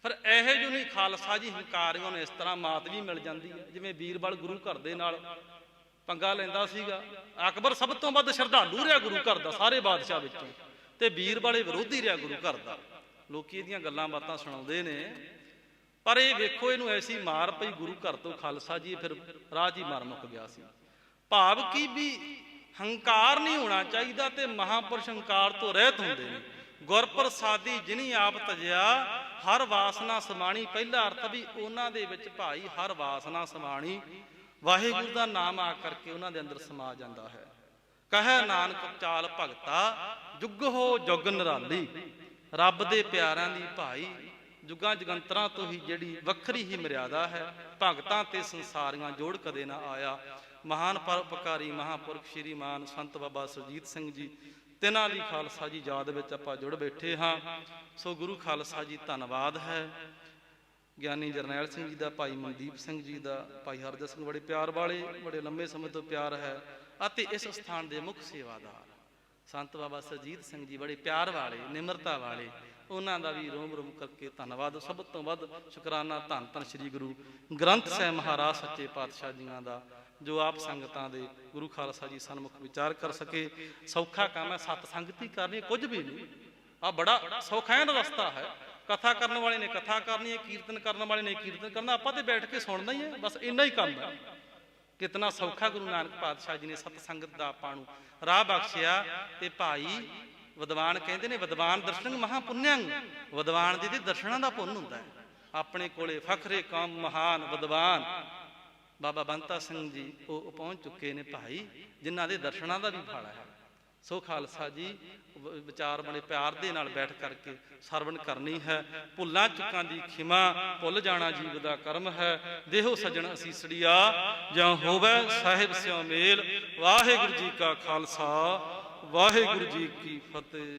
ਫਿਰ ਇਹੋ ਜਿਹੀ ਨਹੀਂ ਖਾਲਸਾ ਜੀ, ਹੰਕਾਰੀਆਂ ਨੂੰ ਇਸ ਤਰ੍ਹਾਂ ਮਾਤ ਵੀ ਮਿਲ ਜਾਂਦੀ ਹੈ। ਜਿਵੇਂ ਬੀਰਬਲ ਗੁਰੂ ਘਰ ਦੇ ਨਾਲ ਪੰਗਾ ਲੈਂਦਾ ਸੀਗਾ, ਅਕਬਰ ਸਭ ਤੋਂ ਵੱਧ ਸ਼ਰਧਾਲੂ ਰਿਹਾ ਗੁਰੂ ਘਰ ਦਾ ਸਾਰੇ ਬਾਦਸ਼ਾਹ ਵਿੱਚੋਂ, ਤੇ ਬੀਰਬਲ ਵਿਰੋਧੀ ਰਿਹਾ ਗੁਰੂ ਘਰ ਦਾ। ਲੋਕੀ ਇਹਦੀਆਂ ਗੱਲਾਂ ਬਾਤਾਂ ਸੁਣਾਉਂਦੇ ਨੇ, ਪਰ ਇਹ ਵੇਖੋ ਇਹਨੂੰ ਐਸੀ ਮਾਰ ਪਈ ਗੁਰੂ ਘਰ ਤੋਂ, ਖਾਲਸਾ ਜੀ ਫਿਰ ਰਾਹ 'ਚ ਹੀ ਮਰ ਮੁੱਕ ਗਿਆ ਸੀ। ਭਾਵ ਕੀ ਵੀ ਹੰਕਾਰ ਨਹੀਂ ਹੋਣਾ ਚਾਹੀਦਾ, ਤੇ ਮਹਾਂਪੁਰਸ਼ ਹੰਕਾਰ ਤੋਂ ਰਹਿਤ ਹੁੰਦੇ ਨੇ। ਗੁਰ ਪ੍ਰਸਾਦੀ ਜਿਨੀ ਆਪ ਤਜਿਆ, ਹਰ ਵਾਸਨਾ ਸਮਾਣੀ। ਪਹਿਲਾ ਅਰਥ ਵੀ ਉਹਨਾਂ ਦੇ ਵਿੱਚ ਭਾਈ ਹਰ ਵਾਸਨਾ ਸਮਾਣੀ, ਵਾਹਿਗੁਰੂ ਦਾ ਨਾਮ ਆ ਕਰਕੇ ਉਹਨਾਂ ਦੇ ਅੰਦਰ ਸਮਾ ਜਾਂਦਾ ਹੈ। ਕਹੈ ਨਾਨਕ ਚਾਲ ਭਗਤਾ, ਜੁਗ ਹੋ ਜੁਗ ਨਿਰਾਲੀ। ਰੱਬ ਦੇ ਪਿਆਰਿਆਂ ਦੀ ਭਾਈ ਜੁਗਾਂ ਜਗੰਤਰਾਂ ਤੋਂ ਹੀ ਜਿਹੜੀ ਵੱਖਰੀ ਹੀ ਮਰਿਆਦਾ ਹੈ, ਭਗਤਾਂ ਤੇ ਸੰਸਾਰੀਆਂ ਜੋੜ ਕਦੇ ਨਾ ਆਇਆ। ਮਹਾਨ ਪਰਉਪਕਾਰੀ ਮਹਾਂਪੁਰਖ ਸ਼੍ਰੀਮਾਨ ਸੰਤ ਬਾਬਾ ਸੁਰਜੀਤ ਸਿੰਘ ਜੀ, ਤਿਨਾਂ ਲਈ ਖਾਲਸਾ ਜੀ ਯਾਦ ਵਿੱਚ ਆਪਾਂ ਜੁੜ ਬੈਠੇ ਹਾਂ। ਸੋ ਗੁਰੂ ਖਾਲਸਾ ਜੀ ਧੰਨਵਾਦ ਹੈ। ਗਿਆਨੀ ਜਰਨੈਲ ਸਿੰਘ ਜੀ ਦਾ, ਭਾਈ ਮਨਦੀਪ ਸਿੰਘ ਜੀ ਦਾ, ਭਾਈ ਹਰਜਸ ਸਿੰਘ ਬੜੇ ਪਿਆਰ ਵਾਲੇ, ਬੜੇ ਲੰਮੇ ਸਮੇਂ ਤੋਂ ਪਿਆਰ ਹੈ। ਅਤੇ ਇਸ ਸਥਾਨ ਦੇ ਮੁੱਖ ਸੇਵਾਦਾਰ ਸੰਤ ਬਾਬਾ ਸੁਰਜੀਤ ਸਿੰਘ ਜੀ, ਬੜੇ ਪਿਆਰ ਵਾਲੇ, ਨਿਮਰਤਾ ਵਾਲੇ, ਉਹਨਾਂ ਦਾ ਵੀ ਰੋਮ ਰੋਮ ਕਰਕੇ ਧੰਨਵਾਦ। ਸਭ ਤੋਂ ਵੱਧ ਸ਼ੁਕਰਾਨਾ ਧੰਨ ਧੰਨ ਸ੍ਰੀ ਗੁਰੂ ਗ੍ਰੰਥ ਸਾਹਿਬ ਮਹਾਰਾਜ ਸੱਚੇ ਪਾਤਸ਼ਾਹ ਜੀਆਂ ਦਾ, ਜੋ ਆਪ ਸੰਗਤਾਂ ਦੇ ਗੁਰੂ ਖਾਲਸਾ ਜੀ ਸਨਮੁਖ ਵਿਚਾਰ ਕਰ ਸਕੇ। ਸੌਖਾ ਕੰਮ ਹੈ ਸਤ ਸੰਗਤੀ ਕਰਨੀ, ਕੁਝ ਵੀ ਨਹੀਂ। ਆ ਬੜਾ ਸੌਖਾ ਰਸਤਾ ਹੈ। ਕਥਾ ਕਰਨ ਵਾਲੇ ਨੇ ਕਥਾ ਕਰਨੀ ਹੈ, ਕੀਰਤਨ ਕਰਨ ਵਾਲੇ ਨੇ ਕੀਰਤਨ ਕਰਨਾ, ਆਪਾਂ ਤੇ ਬੈਠ ਕੇ ਸੁਣਨਾ ਹੀ ਹੈ, ਬਸ ਇੰਨਾ ਹੀ ਕੰਮ ਹੈ। ਕਿਤਨਾ ਸੌਖਾ ਗੁਰੂ ਨਾਨਕ ਪਾਤਸ਼ਾਹ ਜੀ ਨੇ ਸਤ ਸੰਗਤ ਦਾ ਆਪਾਂ ਨੂੰ ਰਾਹ ਬਖਸ਼ਿਆ। ਤੇ ਭਾਈ ਵਿਦਵਾਨ ਕਹਿੰਦੇ ਨੇ, ਵਿਦਵਾਨ ਦਰਸ਼ਨ ਮਹਾਪੁੰਨਯੰ, ਵਿਦਵਾਨ ਜੀ ਦੇ ਦਰਸ਼ਨਾਂ ਦਾ ਪੁੰਨ ਹੁੰਦਾ ਹੈ। ਆਪਣੇ ਕੋਲੇ ਫਖਰੇ ਕੌਮ ਮਹਾਨ ਵਿਦਵਾਨ ਬਾਬਾ ਬੰਤਾ ਸਿੰਘ ਜੀ ਉਹ ਪਹੁੰਚ ਚੁੱਕੇ ਨੇ ਭਾਈ, ਜਿਨ੍ਹਾਂ ਦੇ ਦਰਸ਼ਨਾਂ ਦਾ ਵੀ ਫਲ ਹੈ। ਸੋ ਖਾਲਸਾ ਜੀ ਵਿਚਾਰ ਬੜੇ ਪਿਆਰ ਦੇ ਨਾਲ ਬੈਠ ਕਰਕੇ ਸਰਵਣ ਕਰਨੀ ਹੈ। ਭੁੱਲਾਂ ਚੁੱਕਾਂ ਦੀ ਖਿਮਾ, ਭੁੱਲ ਜਾਣਾ ਜੀਵ ਦਾ ਕਰਮ ਹੈ। ਦੇਹੋ ਸੱਜਣ ਅਸੀਸੜੀਆ, ਜਾਂ ਹੋਵੇ ਸਾਹਿਬ ਸਿਓ ਮੇਲ। ਵਾਹਿਗੁਰੂ ਜੀ ਕਾ ਖਾਲਸਾ, ਵਾਹਿਗੁਰੂ ਜੀ ਕੀ ਫਤਿਹ।